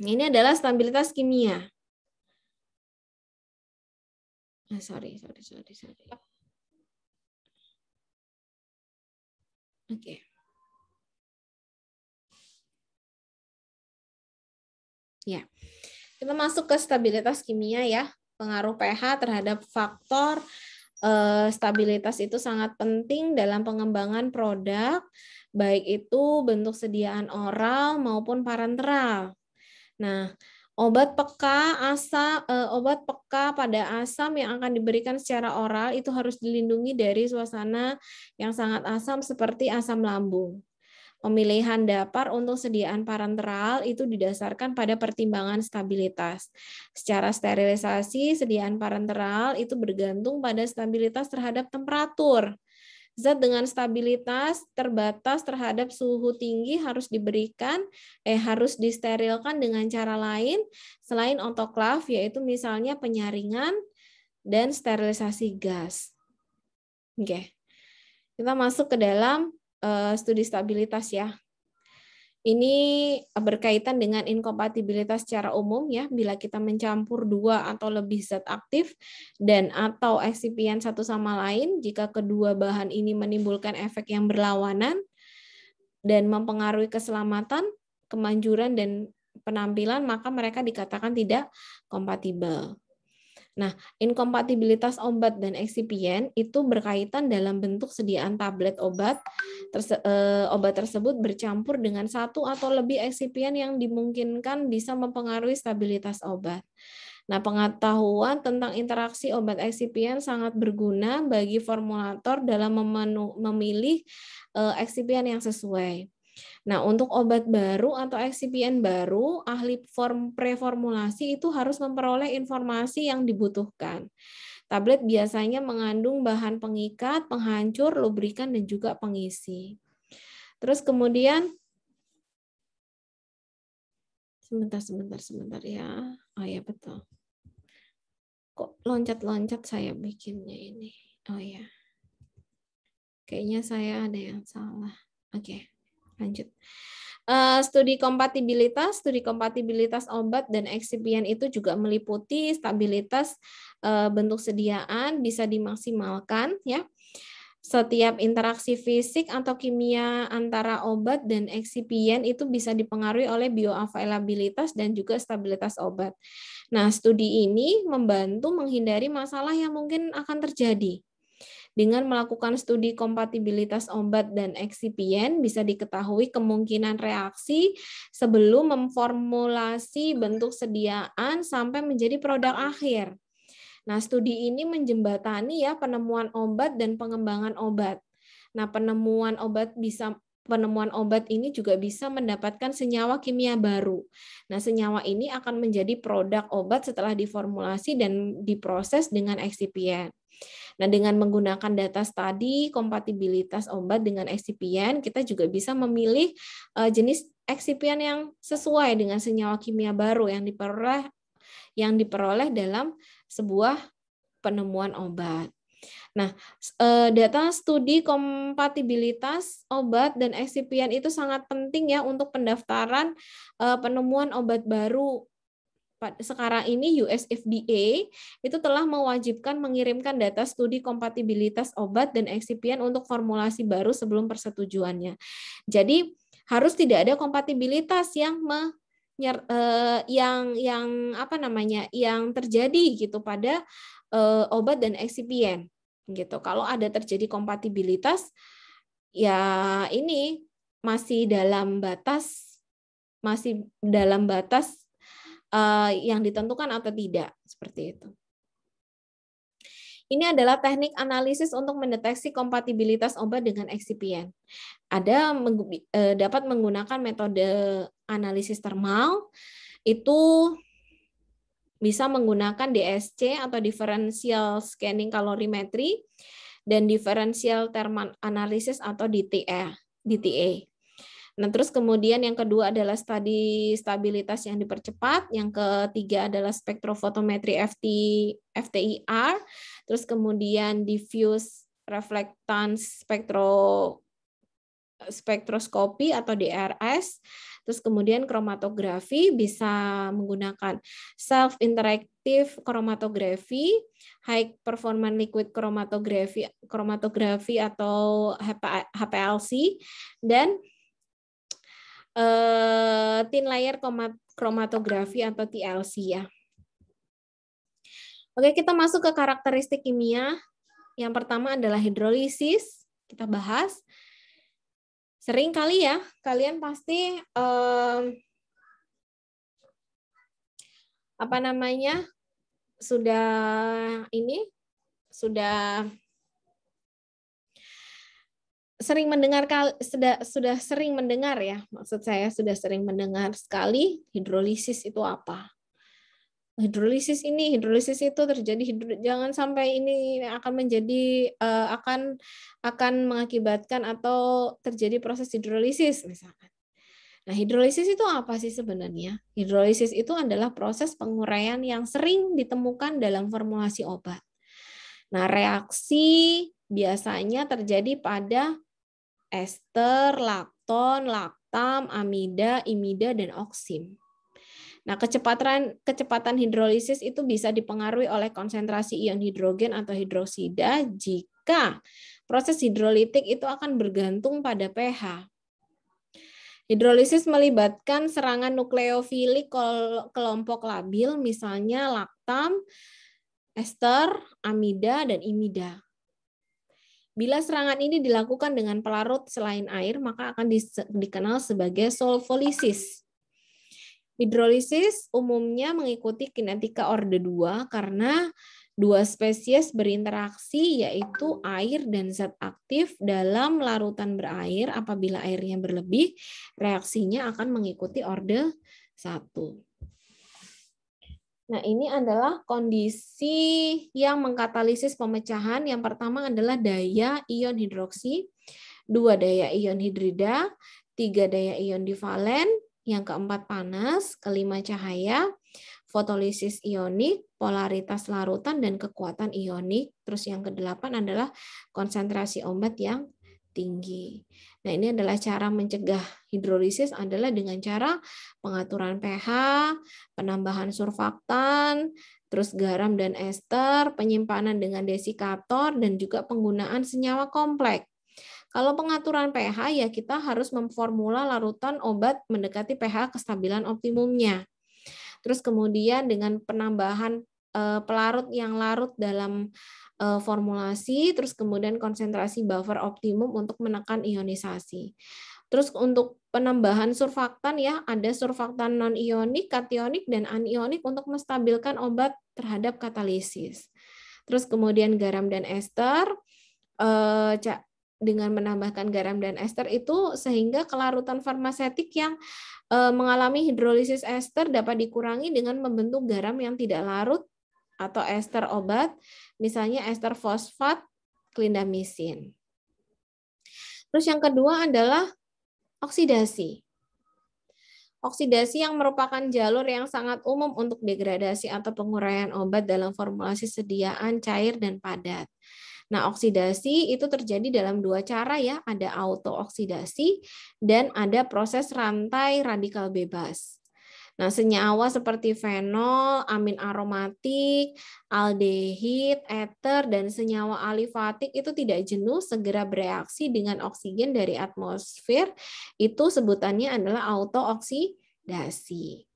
A: Ini adalah stabilitas kimia. Sorry. Oke. Ya. Kita masuk ke stabilitas kimia ya. Pengaruh pH terhadap faktor stabilitas itu sangat penting dalam pengembangan produk, baik itu bentuk sediaan oral maupun parenteral. Nah, obat peka pada asam yang akan diberikan secara oral itu harus dilindungi dari suasana yang sangat asam seperti asam lambung. Pemilihan dapar untuk sediaan parenteral itu didasarkan pada pertimbangan stabilitas. Secara sterilisasi, sediaan parenteral itu bergantung pada stabilitas terhadap temperatur. Zat dengan stabilitas terbatas terhadap suhu tinggi harus harus disterilkan dengan cara lain selain otoklav, yaitu misalnya penyaringan dan sterilisasi gas. Oke. Kita masuk ke dalam studi stabilitas ya. Ini berkaitan dengan inkompatibilitas secara umum ya, bila kita mencampur 2 atau lebih zat aktif dan atau eksipien satu sama lain, jika kedua bahan ini menimbulkan efek yang berlawanan dan mempengaruhi keselamatan, kemanjuran dan penampilan, maka mereka dikatakan tidak kompatibel. Nah, inkompatibilitas obat dan eksipien itu berkaitan dalam bentuk sediaan tablet obat. Obat tersebut bercampur dengan satu atau lebih eksipien yang dimungkinkan bisa mempengaruhi stabilitas obat. Nah, pengetahuan tentang interaksi obat eksipien sangat berguna bagi formulator dalam memilih eksipien yang sesuai. Nah, untuk obat baru atau eksipien baru, ahli preformulasi itu harus memperoleh informasi yang dibutuhkan. Tablet biasanya mengandung bahan pengikat, penghancur, lubrikan, dan juga pengisi. Terus kemudian, sebentar ya. Oh ya, betul. Kok loncat-loncat saya bikinnya ini? Oh ya. Kayaknya saya ada yang salah. Oke. Lanjut. Studi kompatibilitas obat dan eksipien itu juga meliputi stabilitas bentuk sediaan bisa dimaksimalkan ya. Setiap interaksi fisik atau kimia antara obat dan eksipien itu bisa dipengaruhi oleh bioavailabilitas dan juga stabilitas obat. Nah, studi ini membantu menghindari masalah yang mungkin akan terjadi. Dengan melakukan studi kompatibilitas obat dan eksipien, bisa diketahui kemungkinan reaksi sebelum memformulasi bentuk sediaan sampai menjadi produk akhir. Nah, studi ini menjembatani ya penemuan obat dan pengembangan obat. Nah, penemuan obat ini juga bisa mendapatkan senyawa kimia baru. Nah, senyawa ini akan menjadi produk obat setelah diformulasi dan diproses dengan eksipien. Nah, dengan menggunakan data studi kompatibilitas obat dengan eksipien, kita juga bisa memilih jenis eksipien yang sesuai dengan senyawa kimia baru yang diperoleh dalam sebuah penemuan obat. Nah, data studi kompatibilitas obat dan eksipien itu sangat penting ya untuk pendaftaran penemuan obat baru. Sekarang ini US FDA itu telah mewajibkan mengirimkan data studi kompatibilitas obat dan eksipien untuk formulasi baru sebelum persetujuannya. Jadi harus tidak ada kompatibilitas yang terjadi gitu pada obat dan eksipien gitu. Kalau ada terjadi kompatibilitas ya ini masih dalam batas yang ditentukan atau tidak, seperti itu. Ini adalah teknik analisis untuk mendeteksi kompatibilitas obat dengan eksipien. Dapat menggunakan metode analisis termal, itu bisa menggunakan DSC atau differential scanning calorimetry dan differential thermal analysis atau DTA. Nah, terus kemudian yang kedua adalah studi stabilitas yang dipercepat, yang ketiga adalah spektrofotometri FTIR, terus kemudian diffuse reflectance spektroskopi atau DRS, terus kemudian kromatografi bisa menggunakan self interactive chromatography, high performance liquid chromatography atau HPLC, dan thin layer chromatography atau TLC ya. Oke, kita masuk ke karakteristik kimia. Yang pertama adalah hidrolisis. Kita bahas. Sering kali ya, kalian pasti sudah sering mendengar sudah sering mendengar ya, maksud saya sudah sering mendengar sekali hidrolisis itu apa. Hidrolisis itu terjadi, jangan sampai ini akan menjadi akan mengakibatkan atau terjadi proses hidrolisis misalkan. Nah, hidrolisis itu apa sih sebenarnya? Hidrolisis itu adalah proses penguraian yang sering ditemukan dalam formulasi obat. Nah, reaksi biasanya terjadi pada ester, lakton, laktam, amida, imida, dan oksim. Nah, kecepatan hidrolisis itu bisa dipengaruhi oleh konsentrasi ion hidrogen atau hidroksida jika proses hidrolitik itu akan bergantung pada pH. Hidrolisis melibatkan serangan nukleofilik kelompok labil, misalnya laktam, ester, amida, dan imida. Bila serangan ini dilakukan dengan pelarut selain air, maka akan dikenal sebagai solvolisis. Hidrolisis umumnya mengikuti kinetika orde 2 karena dua spesies berinteraksi, yaitu air dan zat aktif dalam larutan berair. Apabila airnya berlebih, reaksinya akan mengikuti orde 1. Nah, ini adalah kondisi yang mengkatalisis pemecahan. Yang pertama adalah daya ion hidroksi, 2 daya ion hidrida, 3 daya ion divalen, yang keempat panas, kelima cahaya, fotolisis ionik, polaritas larutan, dan kekuatan ionik. Terus yang kedelapan adalah konsentrasi obat yang tinggi. Nah, ini adalah cara mencegah hidrolisis adalah dengan cara pengaturan pH, penambahan surfaktan, terus garam dan ester, penyimpanan dengan desikator, dan juga penggunaan senyawa kompleks. Kalau pengaturan pH, ya kita harus memformula larutan obat mendekati pH kestabilan optimumnya. Terus kemudian dengan penambahan pelarut yang larut dalam formulasi, terus kemudian konsentrasi buffer optimum untuk menekan ionisasi. Terus untuk penambahan surfaktan ya, ada surfaktan non-ionik, kationik, dan anionik untuk menstabilkan obat terhadap katalisis. Terus kemudian garam dan ester, dengan menambahkan garam dan ester itu sehingga kelarutan farmasetik yang mengalami hidrolisis ester dapat dikurangi dengan membentuk garam yang tidak larut atau ester obat, misalnya ester fosfat, klindamisin. Terus yang kedua adalah oksidasi. Oksidasi yang merupakan jalur yang sangat umum untuk degradasi atau penguraian obat dalam formulasi sediaan cair dan padat. Nah, oksidasi itu terjadi dalam dua cara ya, ada autooksidasi dan ada proses rantai radikal bebas. Nah, senyawa seperti fenol, amin aromatik, aldehid, eter, dan senyawa alifatik itu tidak jenuh segera bereaksi dengan oksigen dari atmosfer. Itu sebutannya adalah autooksidasi.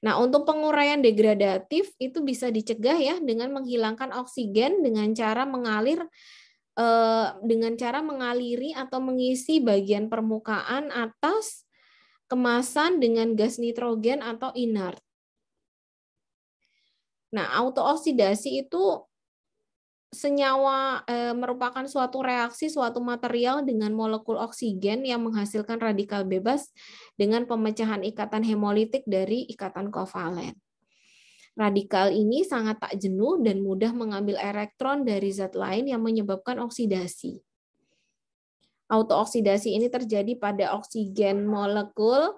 A: Nah, untuk penguraian degradatif itu bisa dicegah ya dengan menghilangkan oksigen dengan cara mengaliri atau mengisi bagian permukaan atas kemasan dengan gas nitrogen atau inert. Nah, autooksidasi itu senyawa merupakan suatu reaksi suatu material dengan molekul oksigen yang menghasilkan radikal bebas dengan pemecahan ikatan hemolitik dari ikatan kovalen. Radikal ini sangat tak jenuh dan mudah mengambil elektron dari zat lain yang menyebabkan oksidasi. Autooksidasi ini terjadi pada oksigen molekul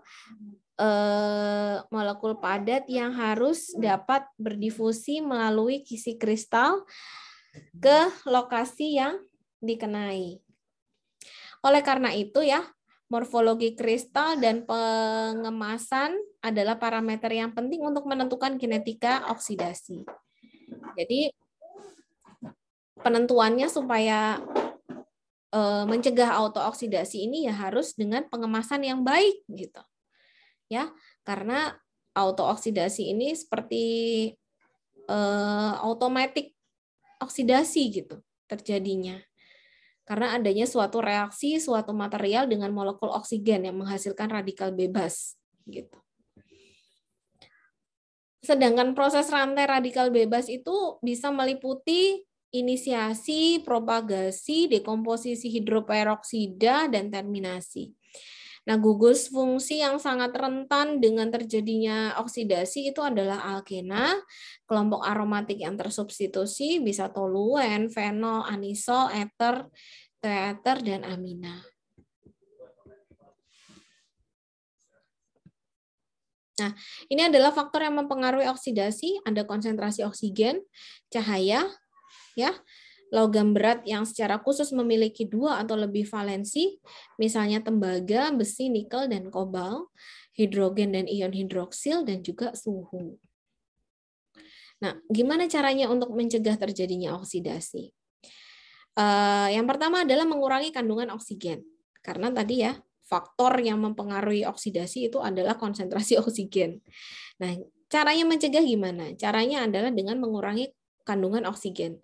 A: padat yang harus dapat berdifusi melalui kisi kristal ke lokasi yang dikenai. Oleh karena itu ya, morfologi kristal dan pengemasan adalah parameter yang penting untuk menentukan kinetika oksidasi. Jadi penentuannya supaya mencegah autooksidasi ini ya harus dengan pengemasan yang baik gitu. Ya, karena autooksidasi ini seperti automatic oksidasi gitu terjadinya. Karena adanya suatu reaksi suatu material dengan molekul oksigen yang menghasilkan radikal bebas gitu. Sedangkan proses rantai radikal bebas itu bisa meliputi inisiasi, propagasi, dekomposisi hidroperoksida, dan terminasi. Nah, gugus fungsi yang sangat rentan dengan terjadinya oksidasi itu adalah alkena, kelompok aromatik yang tersubstitusi, bisa toluen, fenol, anisol, eter, teeter, dan amina. Nah, ini adalah faktor yang mempengaruhi oksidasi, ada konsentrasi oksigen, cahaya, ya, logam berat yang secara khusus memiliki 2 atau lebih valensi, misalnya tembaga, besi, nikel, dan kobalt, hidrogen dan ion hidroksil, dan juga suhu. Nah, gimana caranya untuk mencegah terjadinya oksidasi? Yang pertama adalah mengurangi kandungan oksigen. Karena tadi ya, faktor yang mempengaruhi oksidasi itu adalah konsentrasi oksigen. Nah, caranya mencegah gimana? Caranya adalah dengan mengurangi kandungan oksigen.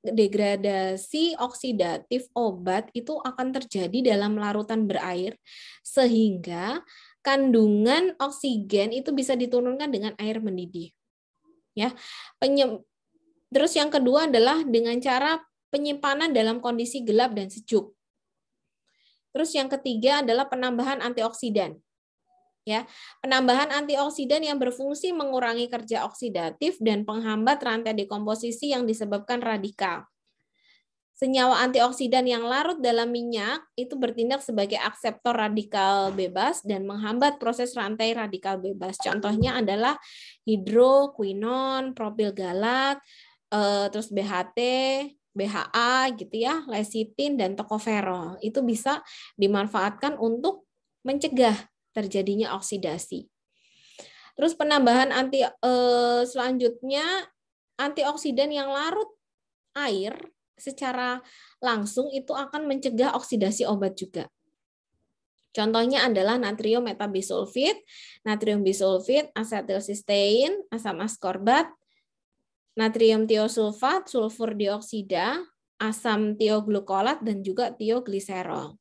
A: Degradasi oksidatif obat itu akan terjadi dalam larutan berair sehingga kandungan oksigen itu bisa diturunkan dengan air mendidih. Ya. Terus yang kedua adalah dengan cara penyimpanan dalam kondisi gelap dan sejuk. Terus yang ketiga adalah penambahan antioksidan. Ya, penambahan antioksidan yang berfungsi mengurangi kerja oksidatif dan penghambat rantai dekomposisi yang disebabkan radikal. Senyawa antioksidan yang larut dalam minyak itu bertindak sebagai akseptor radikal bebas dan menghambat proses rantai radikal bebas. Contohnya adalah hidroquinon, propilgalat, terus BHT, BHA gitu ya, lecitin dan tocopherol. Itu bisa dimanfaatkan untuk mencegah terjadinya oksidasi. Terus penambahan selanjutnya antioksidan yang larut air secara langsung itu akan mencegah oksidasi obat juga. Contohnya adalah natrium metabisulfit, natrium bisulfit, asetilsistein, asam askorbat, natrium tiosulfat, sulfur dioksida, asam tioglukolat dan juga tiogliserol.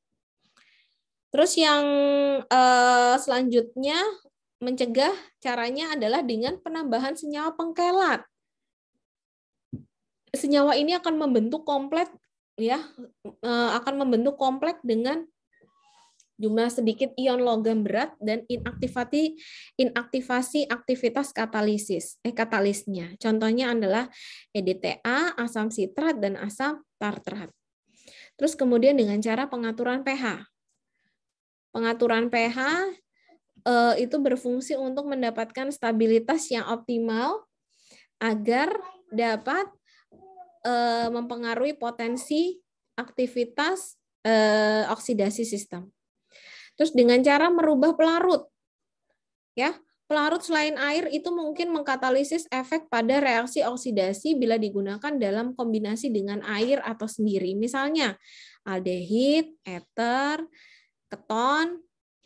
A: Terus yang selanjutnya mencegah caranya adalah dengan penambahan senyawa pengkelat. Senyawa ini akan membentuk kompleks ya, akan membentuk kompleks dengan jumlah sedikit ion logam berat dan inaktivasi aktivitas katalisnya. Contohnya adalah EDTA, asam sitrat dan asam tartrat. Terus kemudian dengan cara pengaturan pH. Pengaturan pH itu berfungsi untuk mendapatkan stabilitas yang optimal agar dapat mempengaruhi potensi aktivitas oksidasi sistem. Terus dengan cara merubah pelarut, ya pelarut selain air itu mungkin mengkatalisis efek pada reaksi oksidasi bila digunakan dalam kombinasi dengan air atau sendiri. Misalnya aldehid, eter, keton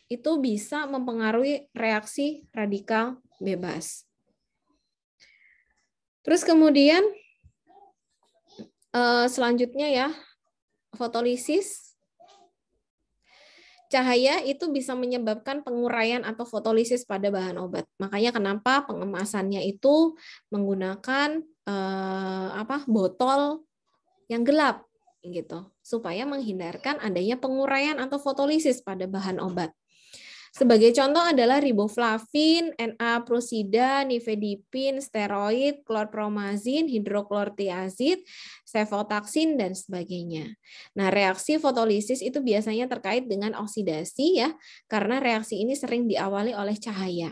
A: itu bisa mempengaruhi reaksi radikal bebas. Terus kemudian selanjutnya ya, fotolisis. Cahaya itu bisa menyebabkan penguraian atau fotolisis pada bahan obat. Makanya kenapa pengemasannya itu menggunakan botol yang gelap gitu, supaya menghindarkan adanya penguraian atau fotolisis pada bahan obat. Sebagai contoh adalah riboflavin, NA-prosida, nifedipin, steroid, klorpromazin, hidroklortiazid, cefotaxin, dan sebagainya. Nah, reaksi fotolisis itu biasanya terkait dengan oksidasi ya, karena reaksi ini sering diawali oleh cahaya.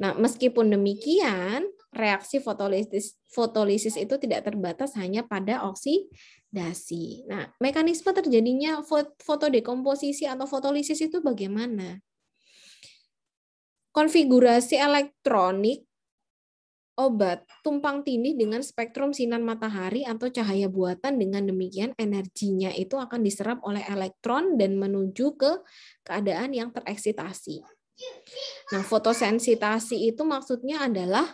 A: Nah, meskipun demikian, reaksi fotolisis itu tidak terbatas hanya pada oksidasi. Nah, mekanisme terjadinya fotodekomposisi atau fotolisis itu bagaimana? Konfigurasi elektronik obat tumpang tindih dengan spektrum sinar matahari atau cahaya buatan. Dengan demikian energinya itu akan diserap oleh elektron dan menuju ke keadaan yang tereksitasi. Nah, fotosensitasi itu maksudnya adalah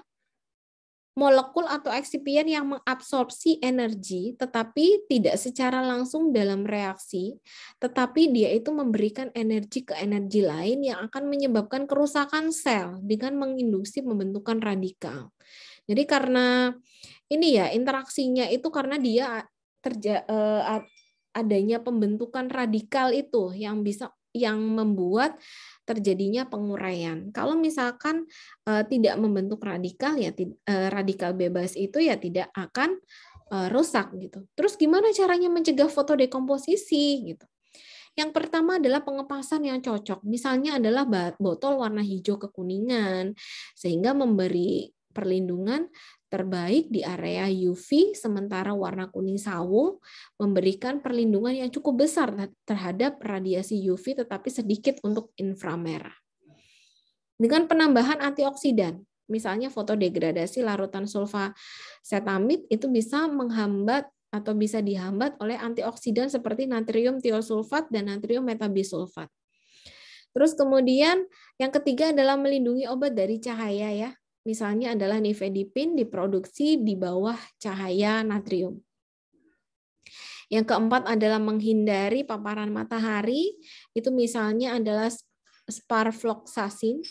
A: molekul atau eksipien yang mengabsorpsi energi tetapi tidak secara langsung dalam reaksi, tetapi dia itu memberikan energi ke energi lain yang akan menyebabkan kerusakan sel dengan menginduksi pembentukan radikal. Jadi karena ini ya interaksinya itu karena dia adanya pembentukan radikal itu yang membuat terjadinya penguraian. Kalau misalkan tidak membentuk radikal ya radikal bebas itu ya tidak akan rusak gitu. Terus gimana caranya mencegah fotodekomposisi gitu? Yang pertama adalah pengepasan yang cocok. Misalnya adalah botol warna hijau kekuningan sehingga memberi perlindungan terbaik di area UV, sementara warna kuning sawo memberikan perlindungan yang cukup besar terhadap radiasi UV tetapi sedikit untuk inframerah. Dengan penambahan antioksidan, misalnya fotodegradasi larutan sulfacetamid itu bisa menghambat atau bisa dihambat oleh antioksidan seperti natrium tiosulfat dan natrium metabisulfat. Terus kemudian yang ketiga adalah melindungi obat dari cahaya ya. misalnya adalah nifedipin diproduksi di bawah cahaya natrium. Yang keempat adalah menghindari paparan matahari, itu misalnya adalah sparfloxacin.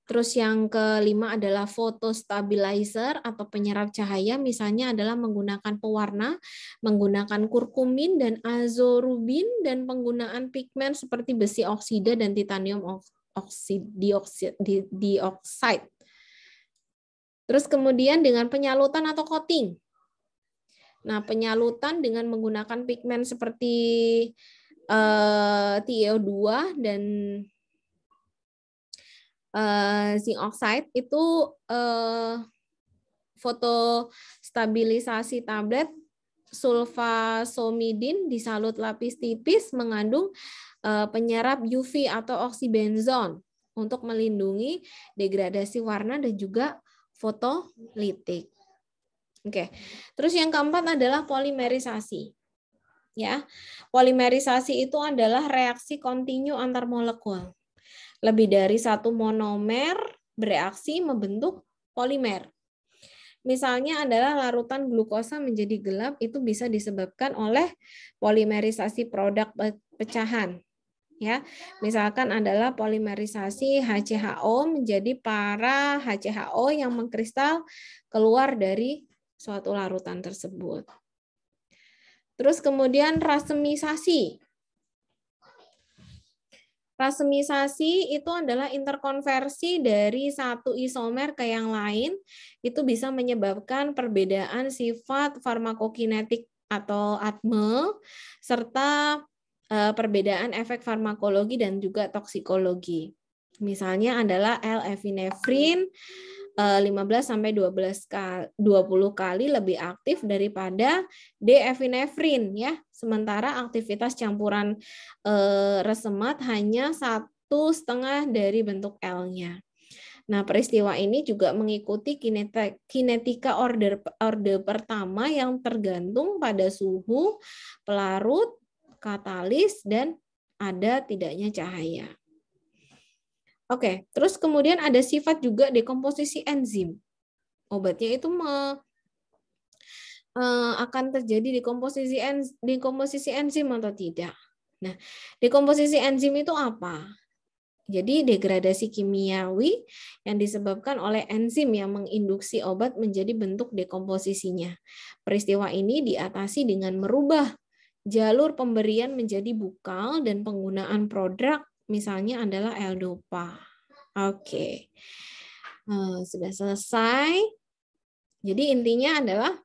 A: Terus yang kelima adalah photostabilizer atau penyerap cahaya, misalnya adalah menggunakan pewarna, menggunakan kurkumin dan azorubin, dan penggunaan pigmen seperti besi oksida dan titanium dioxide. Terus kemudian dengan penyalutan atau coating. Nah, penyalutan dengan menggunakan pigmen seperti TiO2 dan zinc oxide itu fotostabilisasi tablet sulfasomidin disalut lapis tipis mengandung penyerap UV atau oksibenzon untuk melindungi degradasi warna dan juga fotolitik. Oke. Terus yang keempat adalah polimerisasi. Ya. Polimerisasi itu adalah reaksi kontinu antar molekul. Lebih dari satu monomer bereaksi membentuk polimer. Misalnya adalah larutan glukosa menjadi gelap, itu bisa disebabkan oleh polimerisasi produk pecahan. Ya, misalkan adalah polimerisasi HCHO menjadi para HCHO yang mengkristal keluar dari suatu larutan tersebut. Terus kemudian rasemisasi. Rasemisasi itu adalah interkonversi dari satu isomer ke yang lain. Itu bisa menyebabkan perbedaan sifat farmakokinetik atau ADME, serta perbedaan efek farmakologi dan juga toksikologi. Misalnya adalah L-epinefrin 15-20 kali lebih aktif daripada D-epinefrin ya. Sementara aktivitas campuran resemat hanya 1,5 dari bentuk L-nya. Nah, peristiwa ini juga mengikuti kinetika orde pertama yang tergantung pada suhu, pelarut, katalis, dan ada tidaknya cahaya. Oke, terus kemudian ada sifat juga dekomposisi enzim. Obatnya itu akan terjadi dekomposisi enzim atau tidak. Nah, dekomposisi enzim itu apa? Jadi degradasi kimiawi yang disebabkan oleh enzim yang menginduksi obat menjadi bentuk dekomposisinya. Peristiwa ini diatasi dengan merubah jalur pemberian menjadi bukal dan penggunaan prodrug misalnya adalah L-Dopa. Oke. Sudah selesai. Jadi intinya adalah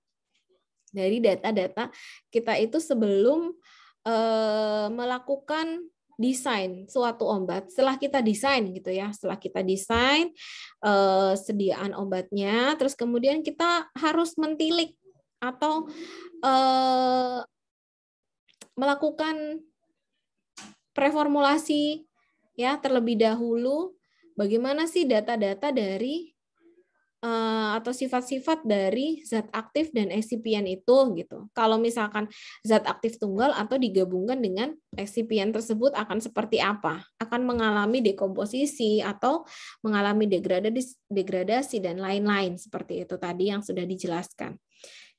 A: dari data-data kita itu sebelum melakukan desain suatu obat, setelah kita desain gitu ya, setelah kita desain sediaan obatnya, terus kemudian kita harus mentilik atau melakukan preformulasi ya terlebih dahulu. Bagaimana sih data-data dari atau sifat-sifat dari zat aktif dan eksipien itu gitu. Kalau misalkan zat aktif tunggal atau digabungkan dengan eksipien tersebut akan seperti apa? Akan mengalami dekomposisi atau mengalami degradasi dan lain-lain seperti itu tadi yang sudah dijelaskan.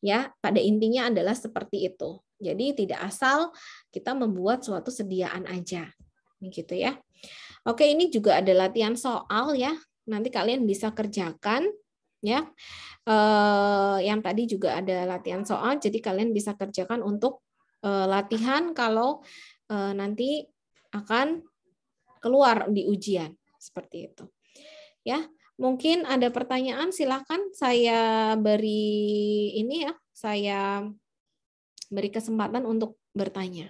A: Ya, pada intinya adalah seperti itu. Jadi tidak asal kita membuat suatu sediaan aja. Begitu ya. Oke, ini juga ada latihan soal ya. Nanti kalian bisa kerjakan ya. Yang tadi juga ada latihan soal, jadi kalian bisa kerjakan untuk latihan kalau nanti akan keluar di ujian seperti itu. Ya, mungkin ada pertanyaan, silakan saya beri ini ya, saya beri kesempatan untuk bertanya.